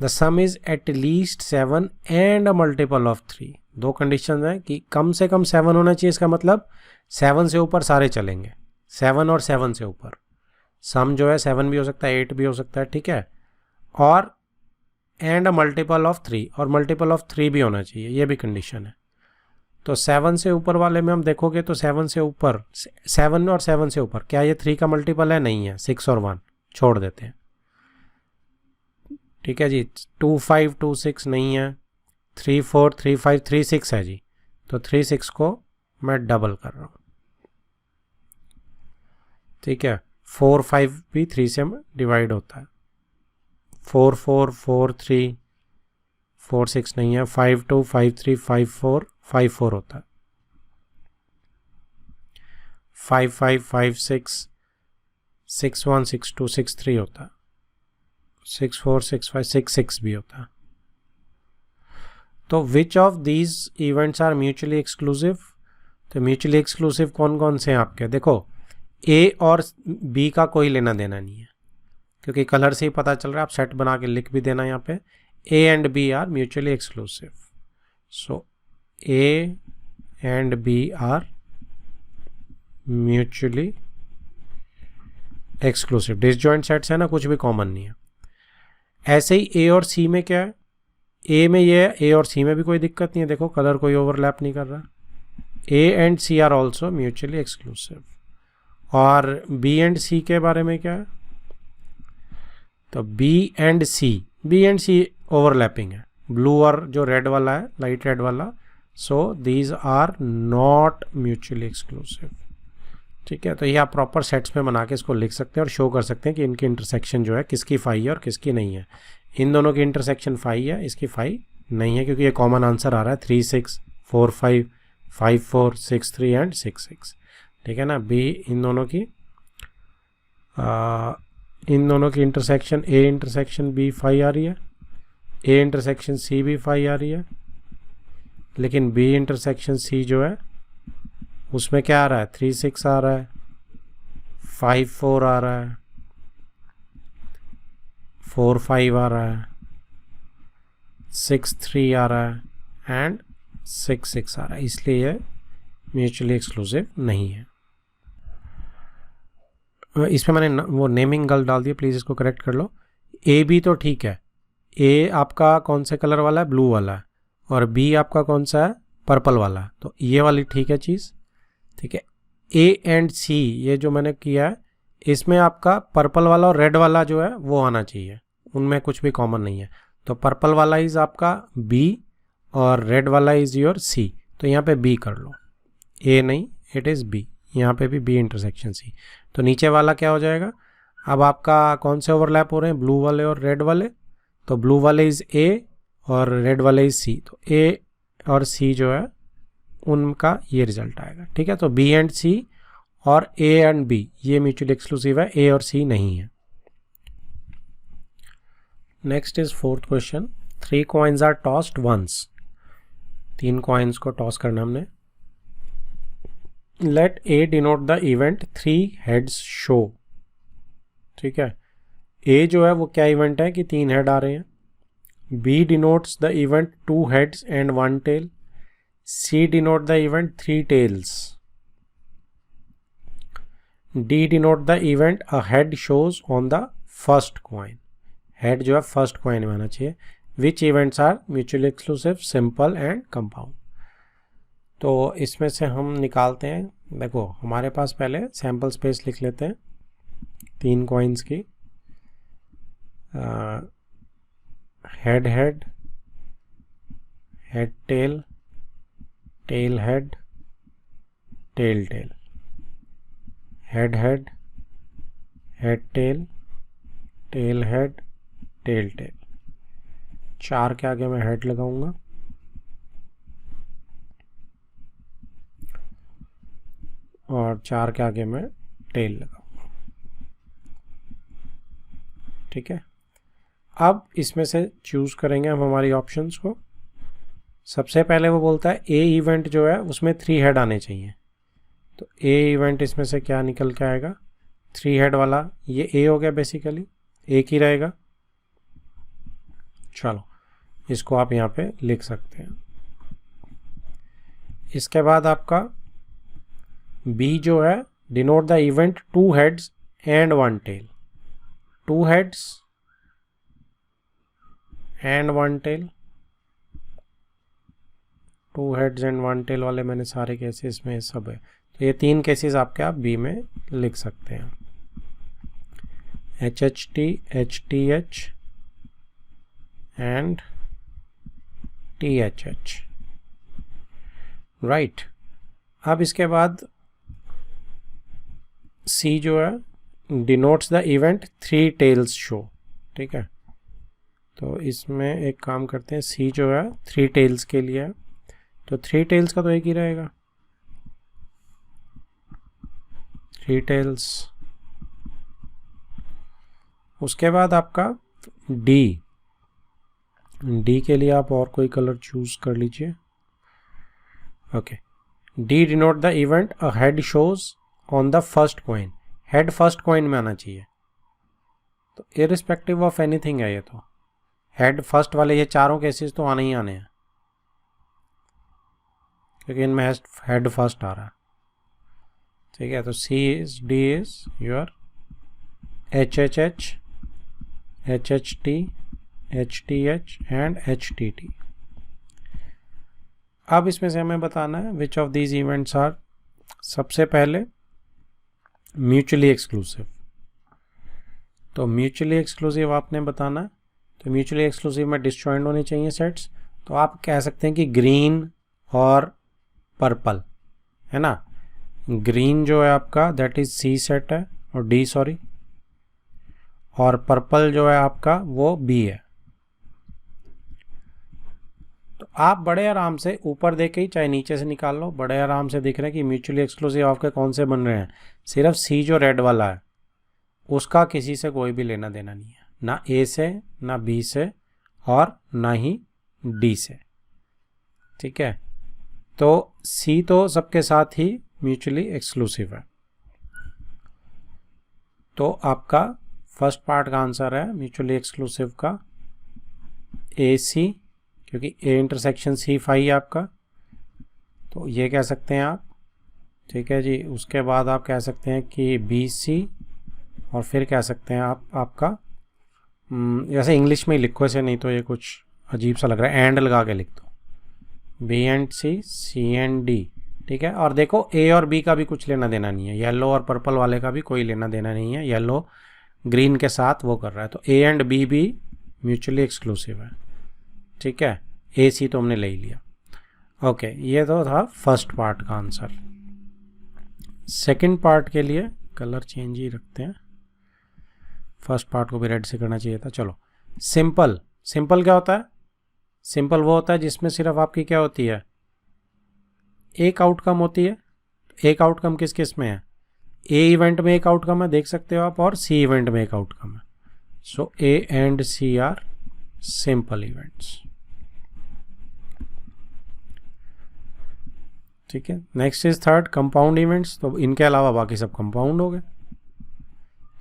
The sum is at least 7 and a multiple of 3। 2 condition है कि कम से कम 7 होना चाहिए, इसका मतलब 7 से ऊपर सारे चलेंगे, 7 और 7 से ऊपर। सम जो है 7 भी हो सकता है, 8 भी हो सकता है, ठीक है, और एंड अ मल्टीपल ऑफ 3, और मल्टीपल ऑफ 3 भी होना चाहिए, ये भी कंडीशन है। तो 7 से ऊपर वाले में हम देखोगे तो 7 से ऊपर, 7 और 7 से ऊपर, क्या ये 3 का मल्टीपल है? नहीं है, 6 और 1 छोड़ देते हैं, ठीक है जी। 2 5 2 6 नहीं है, 3 4 3 5 3 6 है जी, तो 3 6 को मैं डबल कर रहा हूँ, ठीक है। 4 5 भी 3 से डिवाइड होता है, 4 4 4 3 4 6 नहीं है, 5 2 5 3 5 4 5 4 होता है, 5 5 5 6 6 1 6 2 6 3 होता है, 6 4 6 5 6 6 भी होता है। तो which of these events are mutually exclusive? तो म्यूचुअली एक्सक्लूसिव कौन कौन से हैं आपके? देखो ए और बी का कोई लेना देना नहीं है, क्योंकि कलर से ही पता चल रहा है। आप सेट बना के लिख भी देना यहाँ पे, A and B are mutually exclusive. So A and B are mutually exclusive. Disjoint sets है ना, कुछ भी कॉमन नहीं है। ऐसे ही ए और सी में क्या है? ए में ये है, ए और सी में भी कोई दिक्कत नहीं है, देखो कलर कोई ओवरलैप नहीं कर रहा। A and C are also mutually exclusive. और बी एंड सी के बारे में क्या है? तो बी एंड सी ओवरलैपिंग है, ब्लू और जो रेड वाला है, लाइट रेड वाला। So these are not mutually exclusive, ठीक है। तो ये आप प्रॉपर सेट्स में बना के इसको लिख सकते हैं और शो कर सकते हैं कि इनकी इंटरसेक्शन जो है किसकी 5 है और किसकी नहीं है। इन दोनों की इंटरसेक्शन 5 है, इसकी 5 नहीं है, क्योंकि ये कॉमन आंसर आ रहा है 3 6 4 5 5 4 6 3 एंड 6 6, ठीक है ना। बी इन दोनों की इंटरसेक्शन, ए इंटरसेक्शन बी 5 आ रही है, ए इंटरसेक्शन सी भी 5 आ रही है, लेकिन B इंटरसेक्शन C जो है उसमें क्या आ रहा है, 3 6 आ रहा है, 5 4 आ रहा है, 4 5 आ रहा है, 6 3 आ रहा है एंड 6 6 आ रहा है, इसलिए ये म्यूचुअली एक्सक्लूसिव नहीं है। इसमें मैंने वो नेमिंग गलत डाल दिया, प्लीज़ इसको करेक्ट कर लो। ए बी तो ठीक है, ए आपका कौन से कलर वाला है, ब्लू वाला है, और बी आपका कौन सा है, पर्पल वाला है, तो ये वाली ठीक है चीज़, ठीक है। ए एंड सी ये जो मैंने किया है इसमें आपका पर्पल वाला और रेड वाला जो है वो आना चाहिए, उनमें कुछ भी कॉमन नहीं है, तो पर्पल वाला इज़ आपका बी और रेड वाला इज़ योर सी, तो यहाँ पे बी कर लो, ए नहीं इट इज़ बी, यहाँ पे भी बी इंटरसेक्शन सी। तो नीचे वाला क्या हो जाएगा, अब आपका कौन से ओवरलैप हो रहे हैं, ब्लू वाले और रेड वाले, तो ब्लू वाले इज़ ए और रेड वाले इज़ सी, तो ए और सी जो है उनका ये रिजल्ट आएगा, ठीक है। तो बी एंड सी और ए एंड बी ये म्यूचुअली एक्सक्लूसिव है, ए और सी नहीं है। Next is fourth question, 3 coins are tossed once, 3 coins को टॉस करना हमने। Let A denote the event 3 heads show, ठीक है। ए जो है वो क्या इवेंट है कि 3 हेड आ रहे हैं, B denotes the event 2 heads and 1 tail, C denote the event 3 tails, D denote the event a head shows on the first coin, head जो है फर्स्ट कॉइन में आना चाहिए। Which events are mutually exclusive, simple and compound. तो इसमें से हम निकालते हैं, देखो हमारे पास पहले सैम्पल स्पेस लिख लेते हैं 3 कॉइन्स की, head head, head tail, tail head, tail tail, head head, head tail, tail head, tail tail, 4 के आगे मैं हेड लगाऊंगा और 4 के आगे मैं टेल लगाऊंगा, ठीक है। अब इसमें से चूज़ करेंगे हम हमारी ऑप्शंस को। सबसे पहले वो बोलता है ए इवेंट जो है उसमें 3 हेड आने चाहिए, तो ए इवेंट इसमें से क्या निकल के आएगा, 3 हेड वाला, ये ए हो गया, बेसिकली एक ही रहेगा। चलो इसको आप यहाँ पे लिख सकते हैं। इसके बाद आपका बी जो है denote the event 2 heads and 1 tail, 2 heads and 1 tail, 2 heads and 1 tail वाले मैंने सारे केसेस में सब है, तो ये 3 केसेस आपके आप बी में लिख सकते हैं, H H T, H T H and T H H, right. अब इसके बाद सी जो है denotes the event 3 tails show, ठीक है। तो इसमें एक काम करते हैं, सी जो है 3 टेल्स के लिए है, तो 3 टेल्स का तो एक ही रहेगा, 3 टेल्स। उसके बाद आपका डी, डी के लिए आप और कोई कलर चूज कर लीजिए, okay. D denote the event a head shows on the first coin, head first coin में आना चाहिए, तो इरिस्पेक्टिव ऑफ एनीथिंग है ये, तो हेड फर्स्ट वाले ये चारों केसेस तो आने ही आने हैं, क्योंकि इनमें हेड फर्स्ट आ रहा है, ठीक है। तो C is, D is your H H H, H H T, H T H and H T T. अब इसमें से हमें बताना है which of these events are, सबसे पहले म्यूचुअली एक्सक्लूसिव, तो म्यूचुअली एक्सक्लूसिव आपने बताना है, तो म्यूचुअली एक्सक्लूसिव में डिसजॉइंट होने चाहिए सेट्स, तो आप कह सकते हैं कि ग्रीन और पर्पल है ना, ग्रीन जो है आपका दैट इज सी सेट है और डी सॉरी, और पर्पल जो है आपका वो बी है। तो आप बड़े आराम से ऊपर देख के ही चाहे नीचे से निकाल लो, बड़े आराम से दिख रहे हैं कि म्यूचुअली एक्सक्लूसिव आपके कौन से बन रहे हैं, सिर्फ सी जो रेड वाला है उसका किसी से कोई भी लेना देना नहीं है, ना ए से, ना बी से और ना ही डी से, ठीक है। तो सी तो सबके साथ ही म्यूचुअली एक्सक्लूसिव है। तो आपका फर्स्ट पार्ट का आंसर है म्यूचुअली एक्सक्लूसिव का ए सी, क्योंकि ए इंटरसेक्शन सी फाई है आपका, तो ये कह सकते हैं आप। ठीक है जी, उसके बाद आप कह सकते हैं कि बी सी, और फिर कह सकते हैं आप आपका वैसे इंग्लिश में ही लिखो इसे, नहीं तो ये कुछ अजीब सा लग रहा है, एंड लगा के लिख दो, B and C, C and D. ठीक है, और देखो ए और बी का भी कुछ लेना देना नहीं है, येलो और पर्पल वाले का भी कोई लेना देना नहीं है, येलो ग्रीन के साथ वो कर रहा है, तो ए एंड बी भी म्यूचुअली एक्सक्लूसिव है। ठीक है, ए सी तो हमने ले ही लिया। ओके, ये तो था फर्स्ट पार्ट का आंसर। सेकंड पार्ट के लिए कलर चेंज ही रखते हैं, फर्स्ट पार्ट को भी रेड से करना चाहिए था। चलो, सिंपल। सिंपल क्या होता है? सिंपल वो होता है जिसमें सिर्फ आपकी क्या होती है, एक आउटकम होती है। एक आउटकम किस किस में है? ए इवेंट में एक आउटकम है, देख सकते हो आप, और सी इवेंट में एक आउटकम है। So A and C are simple events. ठीक है, next is third, compound events. तो इनके अलावा बाकी सब कंपाउंड हो गए।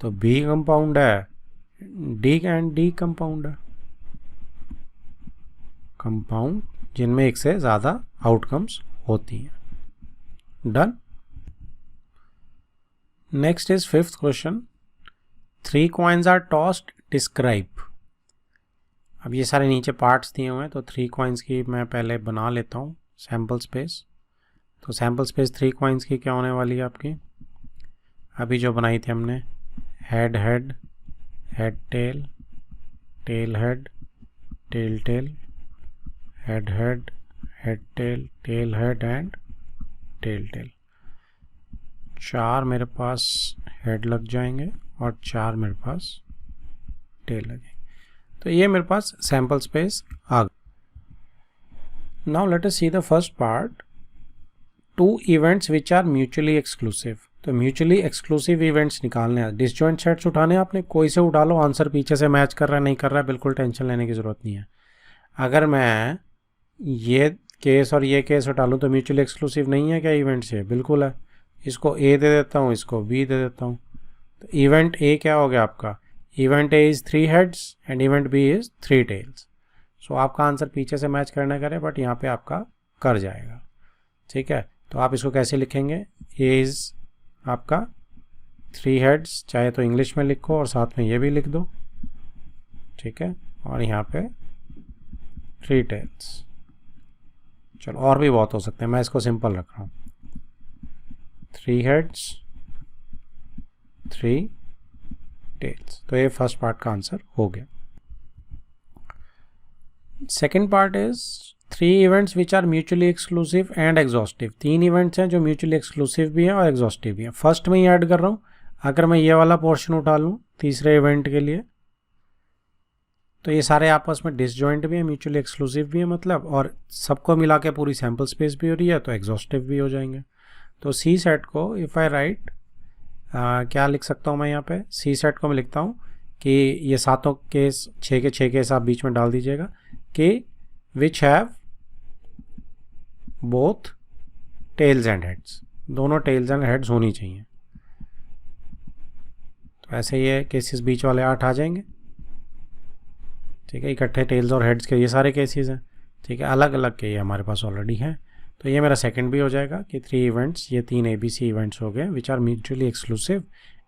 तो बी कंपाउंड है, डी एंड डी कंपाउंड है, कंपाउंड जिनमें एक से ज़्यादा आउटकम्स होती हैं। Done. Next is fifth question, 3 coins are tossed, describe. अब ये सारे नीचे पार्ट्स दिए हुए हैं, तो 3 कॉइन्स की मैं पहले बना लेता हूँ सैम्पल स्पेस। तो सैम्पल स्पेस 3 कॉइन्स की क्या होने वाली है आपकी, अभी जो बनाई थी हमने, head head, head tail, tail head, tail tail, head head, head tail, tail head and tail tail. 4 मेरे पास हेड लग जाएंगे और 4 मेरे पास टेल लगेंगे। तो ये मेरे पास सैम्पल स्पेस आ गया। Now let us see the first part, 2 events which are mutually exclusive. तो म्यूचुअली एक्सक्लूसिव इवेंट्स निकालने हैं, डिसजॉइंट सेट्स उठाने, आपने कोई से उठा लो, आंसर पीछे से मैच कर रहा है नहीं कर रहा है, बिल्कुल टेंशन लेने की ज़रूरत नहीं है। अगर मैं ये केस और ये केस उठा लूँ तो म्यूचुअली एक्सक्लूसिव नहीं है क्या इवेंट से? बिल्कुल है। इसको ए दे देता हूँ, इसको बी दे देता हूँ। तो इवेंट ए क्या हो गया आपका, event A is 3 heads and event B is 3 tails. So आपका आंसर पीछे से मैच करना करे, बट यहाँ पे आपका कर जाएगा। ठीक है, तो आप इसको कैसे लिखेंगे, ए इज़ आपका 3 हेड्स, चाहे तो इंग्लिश में लिखो और साथ में ये भी लिख दो। ठीक है, और यहाँ पे 3 टेल्स। चलो, और भी बहुत हो सकते हैं, मैं इसको सिंपल रख रहा हूँ, 3 हेड्स 3 टेल्स। तो ये फर्स्ट पार्ट का आंसर हो गया। Second part is 3 events which are mutually exclusive and exhaustive. 3 events हैं जो म्यूचुअली एक्सक्लूसिव भी हैं और एग्जॉस्टिव भी हैं। फर्स्ट में ही ऐड कर रहा हूँ। अगर मैं ये वाला पोर्शन उठा लूँ तीसरे इवेंट के लिए, तो ये सारे आपस में डिसजॉइंट भी है, म्यूचुअली एक्सक्लूसिव भी है मतलब, और सबको मिला के पूरी सैम्पल स्पेस भी हो रही है, तो एग्जॉस्टिव भी हो जाएंगे। तो सी सेट को इफ़ आई राइट, क्या लिख सकता हूँ मैं यहाँ पे, सी सेट को मैं लिखता हूँ कि ये सातों केस, 6 के 6 केस आप बीच में डाल दीजिएगा, कि which have both tails and heads, दोनों टेल्स एंड हेड्स होनी चाहिए। तो ऐसे ये केसेस बीच वाले 8 आ जाएंगे। ठीक है, इकट्ठे टेल्स और हेड्स के ये सारे केसेस हैं। ठीक है, अलग अलग के ये हमारे पास ऑलरेडी हैं। तो ये मेरा सेकंड भी हो जाएगा कि 3 इवेंट्स, ये 3 ABC इवेंट्स हो गए which are mutually exclusive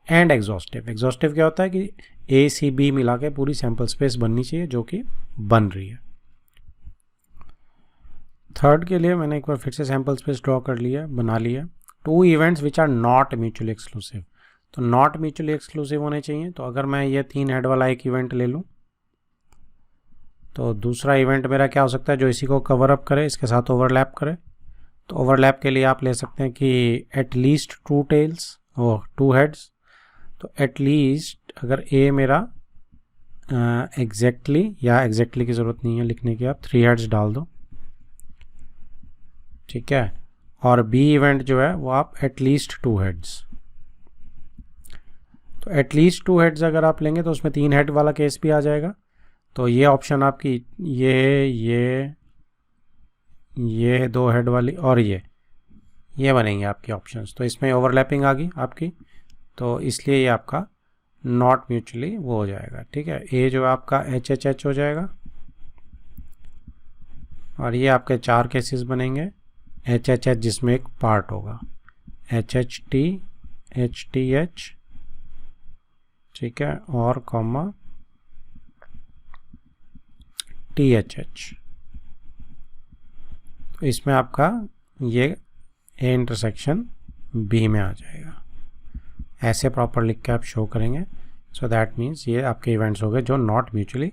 and exhaustive. Exhaustive क्या होता है कि A C B मिला के पूरी सैम्पल स्पेस बननी चाहिए, जो कि बन रही है। थर्ड के लिए मैंने एक बार फिर से सैम्पल स्पेस ड्रॉ कर लिया, बना लिया। 2 events which are not mutually exclusive. तो नॉट म्यूचुअली एक्सक्लूसिव होने चाहिए। तो अगर मैं ये 3 हेड वाला एक इवेंट ले लूँ, तो दूसरा इवेंट मेरा क्या हो सकता है, जो इसी को कवर अप करे, इसके साथ ओवरलैप करे। तो ओवरलैप के लिए आप ले सकते हैं कि एटलीस्ट 2 टेल्स और 2 हेड्स। तो एटलीस्ट अगर ए मेरा एग्जैक्टली, या एग्जैक्टली की ज़रूरत नहीं है लिखने की, आप 3 हेड्स डाल दो। ठीक है, और बी इवेंट जो है वो आप एटलीस्ट 2 हेड्स। तो एटलीस्ट 2 हेड्स अगर आप लेंगे तो उसमें 3 हेड वाला केस भी आ जाएगा। तो ये ऑप्शन आपकी, ये 2 हेड वाली और ये बनेंगे आपके ऑप्शंस। तो इसमें ओवरलैपिंग आ गई आपकी, तो इसलिए ये आपका नॉट म्यूचुअली वो हो जाएगा। ठीक है, ए जो आपका HHH हो जाएगा, और ये आपके 4 केसेस बनेंगे HHH जिसमें एक पार्ट होगा HHT HTH, ठीक है, और कॉमा THH। तो इसमें आपका ये ए इंटरसेक्शन बी में आ जाएगा। ऐसे प्रॉपर लिख के आप शो करेंगे। सो दैट मीन्स ये आपके इवेंट्स हो गए जो नॉट म्यूचुअली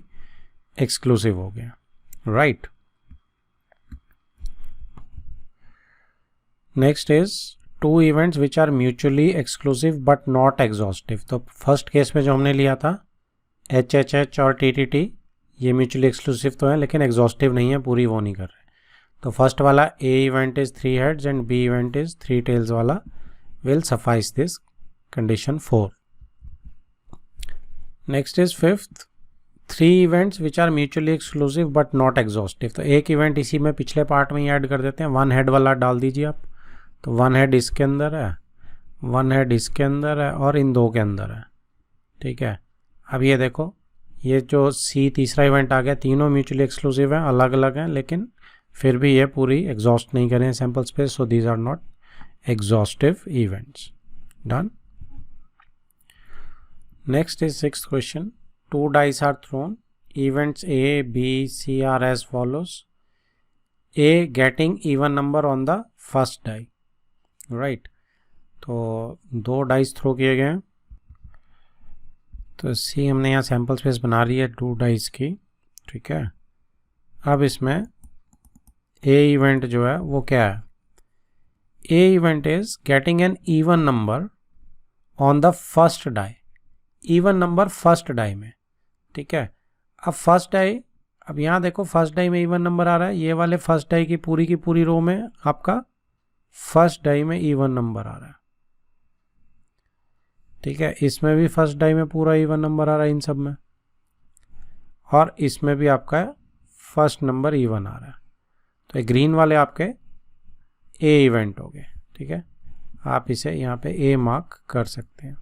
एक्सक्लूसिव हो गया, right. Next is 2 events which are mutually exclusive but not exhaustive. तो फर्स्ट केस में जो हमने लिया था HHH और TTT, ये म्यूचुअली एक्सक्लूसिव तो है लेकिन एग्जॉस्टिव नहीं है, पूरी वो नहीं कर रहे। तो फर्स्ट वाला A event is 3 heads and B event is 3 tails वाला will suffice this condition 4। Next is 5th 3 events which are mutually exclusive but not exhaustive. तो एक इवेंट इसी में पिछले पार्ट में ही ऐड कर देते हैं। 1 हेड वाला डाल दीजिए आप। तो 1 हेड इसके अंदर है, 1 हेड इसके अंदर है और इन 2 के अंदर है। ठीक है, अब ये देखो, ये जो C तीसरा इवेंट आ गया, तीनों म्यूचुअली एक्सक्लूसिव हैं, अलग अलग हैं, लेकिन फिर भी ये पूरी एग्जॉस्ट नहीं करें sample space, so these are not exhaustive events. Done. Next is 6th question. 2 dice are thrown. Events A, B, C are as follows. A getting even number on the first die. Right. तो 2 डाइस थ्रो किए गए हैं। तो C हमने यहाँ सैम्पल स्पेस बना रही है 2 डाइस की। ठीक है, अब इसमें A इवेंट जो है वो क्या है? A event is getting an even number on the first die. Even number first die में। ठीक है, अब फर्स्ट डाई, अब यहाँ देखो फर्स्ट डाई में इवन नंबर आ रहा है, ये वाले फर्स्ट डाई की पूरी रो में आपका फर्स्ट डाई में इवन नंबर आ रहा है। ठीक है, इसमें भी फर्स्ट डाई में पूरा इवन नंबर आ रहा है इन सब में, और इसमें भी आपका फर्स्ट नंबर इवन आ रहा है। तो ये ग्रीन वाले आपके A इवेंट हो गए। ठीक है, आप इसे यहाँ पे A मार्क कर सकते हैं।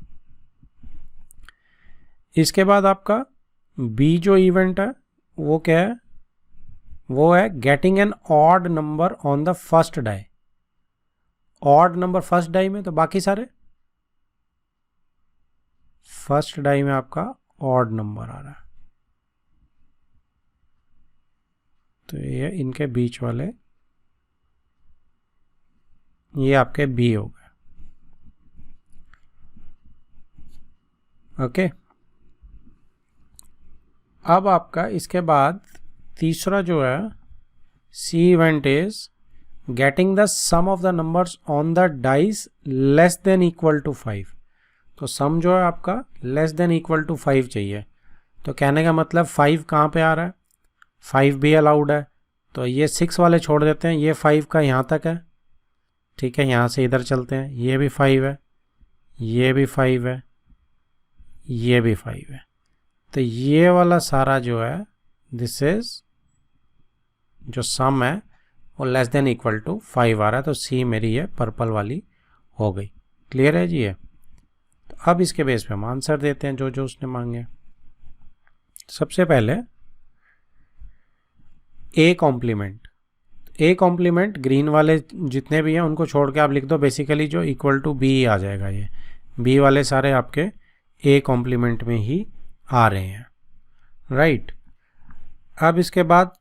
इसके बाद आपका B जो इवेंट है वो क्या है? वो है getting an odd number on the first die. Odd number first die में, तो बाकी सारे फर्स्ट डाई में आपका ऑड नंबर आ रहा है। तो ये इनके बीच वाले ये आपके B हो गए। ओके, अब आपका इसके बाद तीसरा जो है C event is getting the sum of the numbers on the dice less than equal to 5। तो सम जो है आपका लेस देन इक्वल टू 5 चाहिए। तो कहने का मतलब 5 कहाँ पे आ रहा है? 5 भी अलाउड है, तो ये 6 वाले छोड़ देते हैं, ये 5 का यहाँ तक है। ठीक है, यहाँ से इधर चलते हैं, ये भी 5 है, ये भी 5 है, ये भी 5 है। तो ये वाला सारा जो है दिस इज जो सम है वो लेस देन इक्वल टू 5 आ रहा है। तो C मेरी ये पर्पल वाली हो गई। क्लियर है जी ये? तो अब इसके बेस पे हम आंसर देते हैं जो जो उसने मांगे। सबसे पहले A complement. A complement green वाले जितने भी हैं उनको छोड़ के आप लिख दो, बेसिकली जो इक्वल टू B आ जाएगा। ये B वाले सारे आपके A कॉम्प्लीमेंट में ही आ रहे हैं, राइट। अब इसके बाद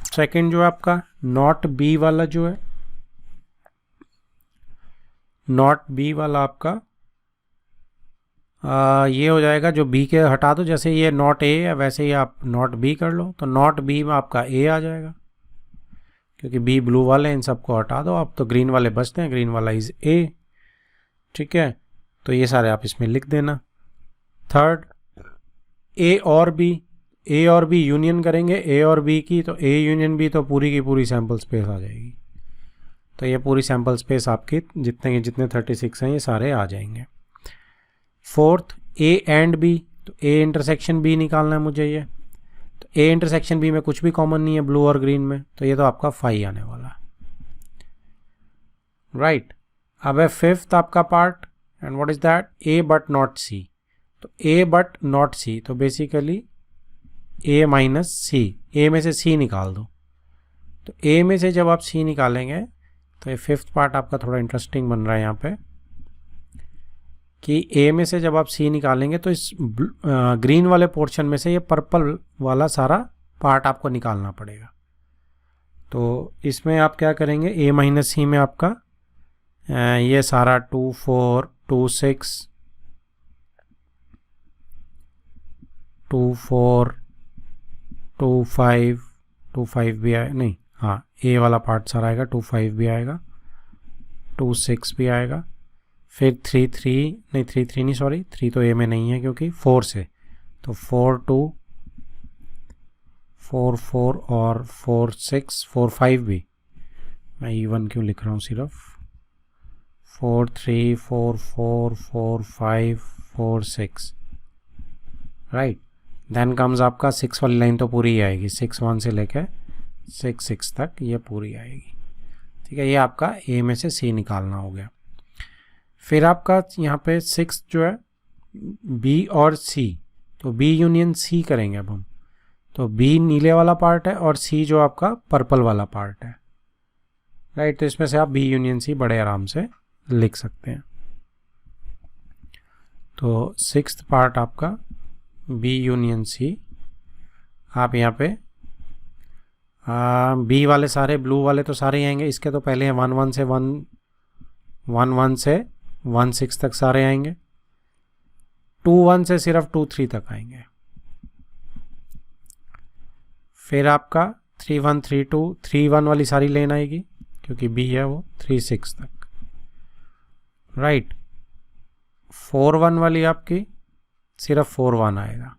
सेकंड जो आपका नॉट B वाला जो है, नॉट B वाला आपका ये हो जाएगा, जो B के हटा दो, जैसे ये नॉट A है वैसे ही आप नॉट B कर लो। तो नॉट B में आपका A आ जाएगा, क्योंकि B ब्लू वाले हैं, इन सबको हटा दो आप, तो ग्रीन वाले बचते हैं, ग्रीन वाला इज A। ठीक है, तो ये सारे आप इसमें लिख देना। थर्ड A और B यूनियन करेंगे A और B की, तो A यूनियन B तो पूरी की पूरी सैम्पल स्पेस आ जाएगी। तो ये पूरी सैम्पल स्पेस आपकी जितने 36 हैं ये सारे आ जाएंगे। फोर्थ A एंड B, तो A इंटरसेक्शन B निकालना है मुझे ये। तो ए इंटरसेक्शन बी में कुछ भी कॉमन नहीं है ब्लू और ग्रीन में, तो ये तो आपका 5 आने वाला है, राइट। अब है फिफ्थ आपका part, and what is that, A but not C. तो ए बट नॉट सी, तो बेसिकली ए माइनस सी, ए में से सी निकाल दो। तो ए में से जब आप सी निकालेंगे तो ये फिफ्थ पार्ट आपका थोड़ा इंटरेस्टिंग बन रहा है यहाँ पे, कि ए में से जब आप सी निकालेंगे तो इस ग्रीन वाले पोर्शन में से ये पर्पल वाला सारा पार्ट आपको निकालना पड़ेगा। तो इसमें आप क्या करेंगे, ए माइनस सी में आपका ये सारा 2 4 2 6 2 4 2 5 2 5 भी आए, नहीं हाँ ए वाला पार्ट सारा आएगा, 2 5 भी आएगा, 2 6 भी आएगा, फिर 3 3 नहीं 3 3 नहीं सॉरी 3 तो ए में नहीं है क्योंकि 4 से, तो 4 2 4 4 और 4 6 4 5 भी, मैं इवन क्यों लिख रहा हूँ सिर्फ, 4 3 4 4 4 5 4 6, राइट। देन कम्स आपका 6 वाली लाइन तो पूरी ही आएगी, 6 1 से लेकर 6 6 तक ये पूरी आएगी, ठीक है। ये आपका ए में से सी निकालना हो गया। फिर आपका यहाँ पे 6 जो है बी और सी, तो बी यूनियन सी करेंगे अब हम। तो बी नीले वाला पार्ट है और सी जो आपका पर्पल वाला पार्ट है, राइट। तो इसमें से आप बी यूनियन सी बड़े आराम से लिख सकते हैं। तो सिक्स्थ पार्ट आपका बी यूनियन सी, आप यहाँ पे बी वाले सारे ब्लू वाले तो सारे आएंगे, इसके तो पहले 1 1 से 1 1 1 से 1 6 तक सारे आएंगे, 2 1 से सिर्फ 2 3 तक आएंगे। फिर आपका 3 1 3 2 3 1 वाली सारी लेन आएगी क्योंकि बी है वो 3 6 तक, राइट। 4 1 वाली आपकी सिर्फ 4 1 आएगा,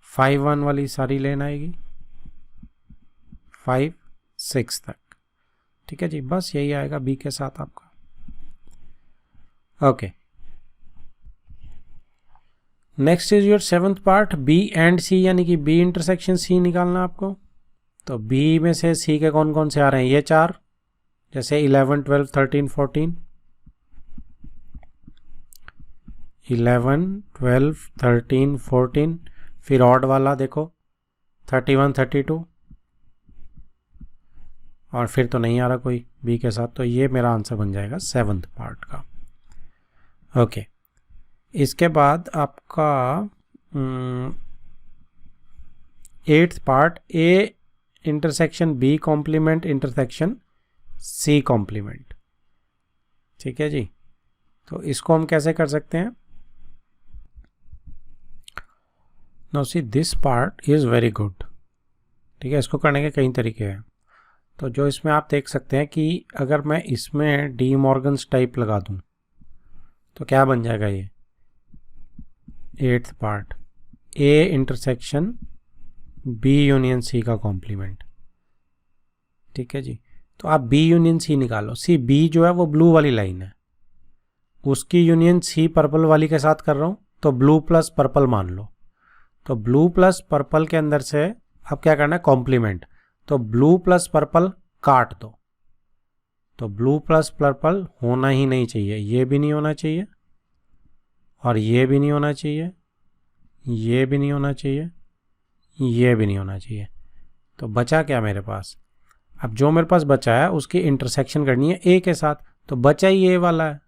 5 1 वाली सारी लेन आएगी 5 6 तक, ठीक है जी। बस यही आएगा बी के साथ आपका, okay. Next is your seventh part, B and C, यानी कि बी इंटरसेक्शन सी निकालना आपको। तो बी में से सी के कौन कौन से आ रहे हैं, ये 4, जैसे 11 12 13 14, 11 12 13 14, फिर ऑड वाला देखो 31 32, और फिर तो नहीं आ रहा कोई बी के साथ, तो ये मेरा आंसर बन जाएगा सेवंथ पार्ट का, ओके। इसके बाद आपका 8th part, A intersection B complement intersection C complement, ठीक है जी। तो इसको हम कैसे कर सकते हैं, now see this part is very good, ठीक है। इसको करने के कई तरीके हैं। तो जो इसमें आप देख सकते हैं कि अगर मैं इसमें डी मॉर्गन्स टाइप लगा दूं तो क्या बन जाएगा, ये 8th part, A intersection B union C का कॉम्प्लीमेंट, ठीक है जी। तो आप बी यूनियन सी निकालो, सी बी जो है वो ब्लू वाली लाइन है, उसकी यूनियन सी पर्पल वाली के साथ कर रहा हूँ, तो ब्लू प्लस पर्पल मान लो। तो ब्लू प्लस पर्पल के अंदर से अब क्या करना है, कॉम्प्लीमेंट, तो ब्लू प्लस पर्पल काट दो। तो ब्लू प्लस पर्पल होना ही नहीं चाहिए, ये भी नहीं होना चाहिए और ये भी नहीं होना चाहिए, ये भी नहीं होना चाहिए, ये भी नहीं होना चाहिए। तो बचा क्या मेरे पास, अब जो मेरे पास बचा है उसकी इंटरसेक्शन करनी है ए के साथ, तो बचा ही ए वाला है,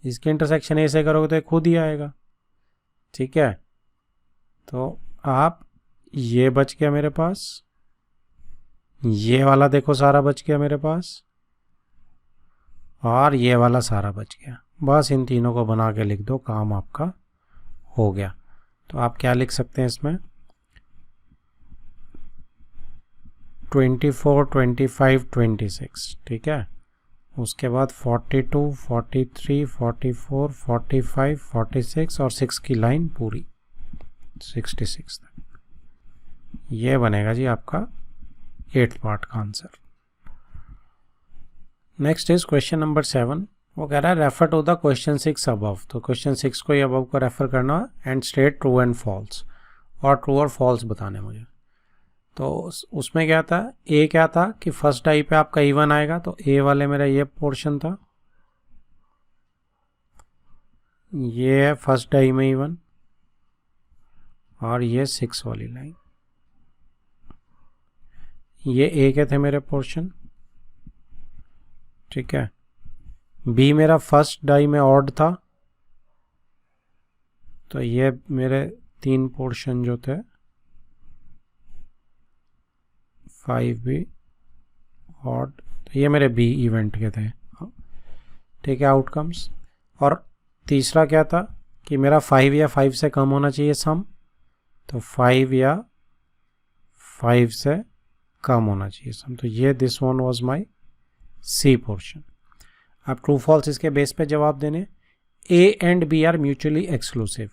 इसकी इंटरसेक्शन ए से करोगे तो खुद ही आएगा, ठीक है। तो आप ये बच गया मेरे पास, ये वाला देखो सारा बच गया मेरे पास, और ये वाला सारा बच गया। बस इन तीनों को बना के लिख दो, काम आपका हो गया। तो आप क्या लिख सकते हैं इसमें, 24 25 26, ठीक है। उसके बाद 42 43 44 45 46 और 6 की लाइन पूरी 66 तक, ये बनेगा जी आपका 8th पार्ट का answer. Next is question number 7, वो कह रहा है refer to the question 6 above. तो क्वेश्चन 6 को ये अबव को रेफर करना and state true and false, और ट्रू और फॉल्स बताने मुझे। तो उसमें क्या था, ए क्या था कि फर्स्ट डाई पे आपका इवन आएगा, तो ए वाले मेरा ये पोर्शन था, ये है फर्स्ट डाई में इवन, और ये 6 वाली लाइन, ये ए के थे मेरे पोर्शन, ठीक है। बी मेरा फर्स्ट डाई में ऑड था, तो ये मेरे 3 पोर्शन जो थे 5B ऑड, तो ये मेरे बी इवेंट के थे, ठीक है, आउटकम्स। और तीसरा क्या था कि मेरा 5 या 5 से कम होना चाहिए सम, तो 5 या 5 से कम होना चाहिए सम, तो ये this one was my C portion. अब ट्रू फॉल्स इसके बेस पे जवाब देने। A and B are mutually exclusive,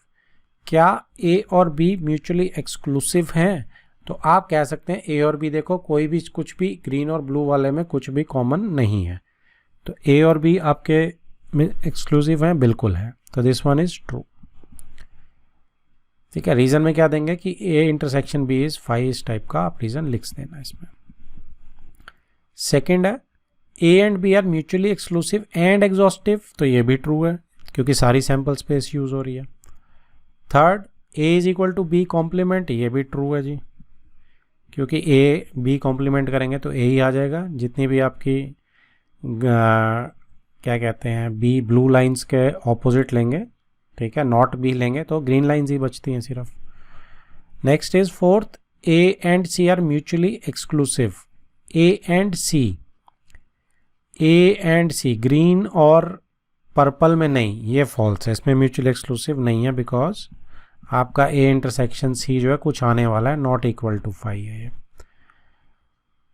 क्या ए और बी म्यूचुअली एक्सक्लूसिव हैं? तो आप कह सकते हैं ए और बी, देखो कोई भी कुछ भी ग्रीन और ब्लू वाले में कुछ भी कॉमन नहीं है, तो ए और बी आपके एक्सक्लूसिव हैं, बिल्कुल है, तो दिस वन इज ट्रू, ठीक है। रीजन में क्या देंगे कि ए इंटरसेक्शन बी इज 5, इस टाइप का आप रीजन लिख देना इसमें। सेकंड है A and B are mutually exclusive and exhaustive, तो ये भी ट्रू है क्योंकि सारी सैंपल स्पेस यूज हो रही है। Third, A is equal to B complement, ये भी ट्रू है जी, क्योंकि ए बी कॉम्प्लीमेंट करेंगे तो ए ही आ जाएगा, जितनी भी आपकी क्या कहते हैं बी ब्लू लाइंस के ऑपोजिट लेंगे, ठीक है, नॉट बी लेंगे तो ग्रीन लाइंस ही बचती हैं सिर्फ। Next is fourth, A and C are mutually exclusive, A and C, A and C green और पर्पल में नहीं, ये फॉल्स है, इसमें म्यूचुअली एक्सक्लूसिव नहीं है, बिकॉज आपका ए इंटरसेक्शन सी जो है कुछ आने वाला है, नॉट इक्वल टू 5 है ये।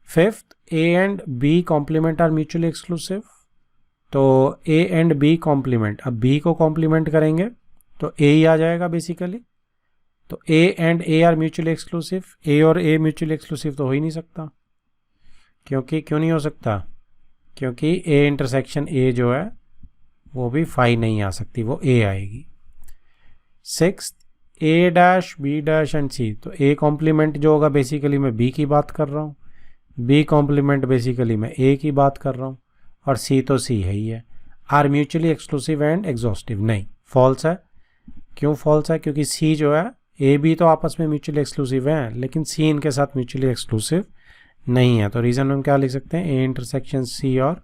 Fifth, A and B complement are mutually exclusive, तो ए एंड बी कॉम्प्लीमेंट, अब बी को कॉम्प्लीमेंट करेंगे तो ए ही आ जाएगा बेसिकली, तो A and A are mutually exclusive, A और ए म्यूचुअली एक्सक्लूसिव तो हो ही नहीं सकता, क्योंकि क्यों नहीं हो सकता, क्योंकि ए इंटरसेक्शन ए जो है वो भी 5 नहीं आ सकती, वो ए आएगी। Sixth, A dash B dash and C, तो ए कॉम्प्लीमेंट जो होगा बेसिकली मैं बी की बात कर रहा हूँ, बी कॉम्प्लीमेंट बेसिकली मैं ए की बात कर रहा हूँ, और सी तो सी है ही है। Are mutually exclusive and exhaustive, नहीं, फॉल्स है। क्यों फॉल्स है? क्योंकि सी जो है, ए बी तो आपस में म्यूचुअली एक्सक्लूसिव हैं, लेकिन सी इनके साथ म्यूचुअली एक्सक्लूसिव नहीं है, तो रीज़न हम क्या लिख सकते हैं, ए इंटरसेक्शन सी और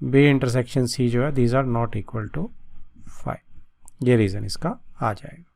बी इंटरसेक्शन सी जो है, these are not equal to 5, ये रीज़न इसका आ जाएगा।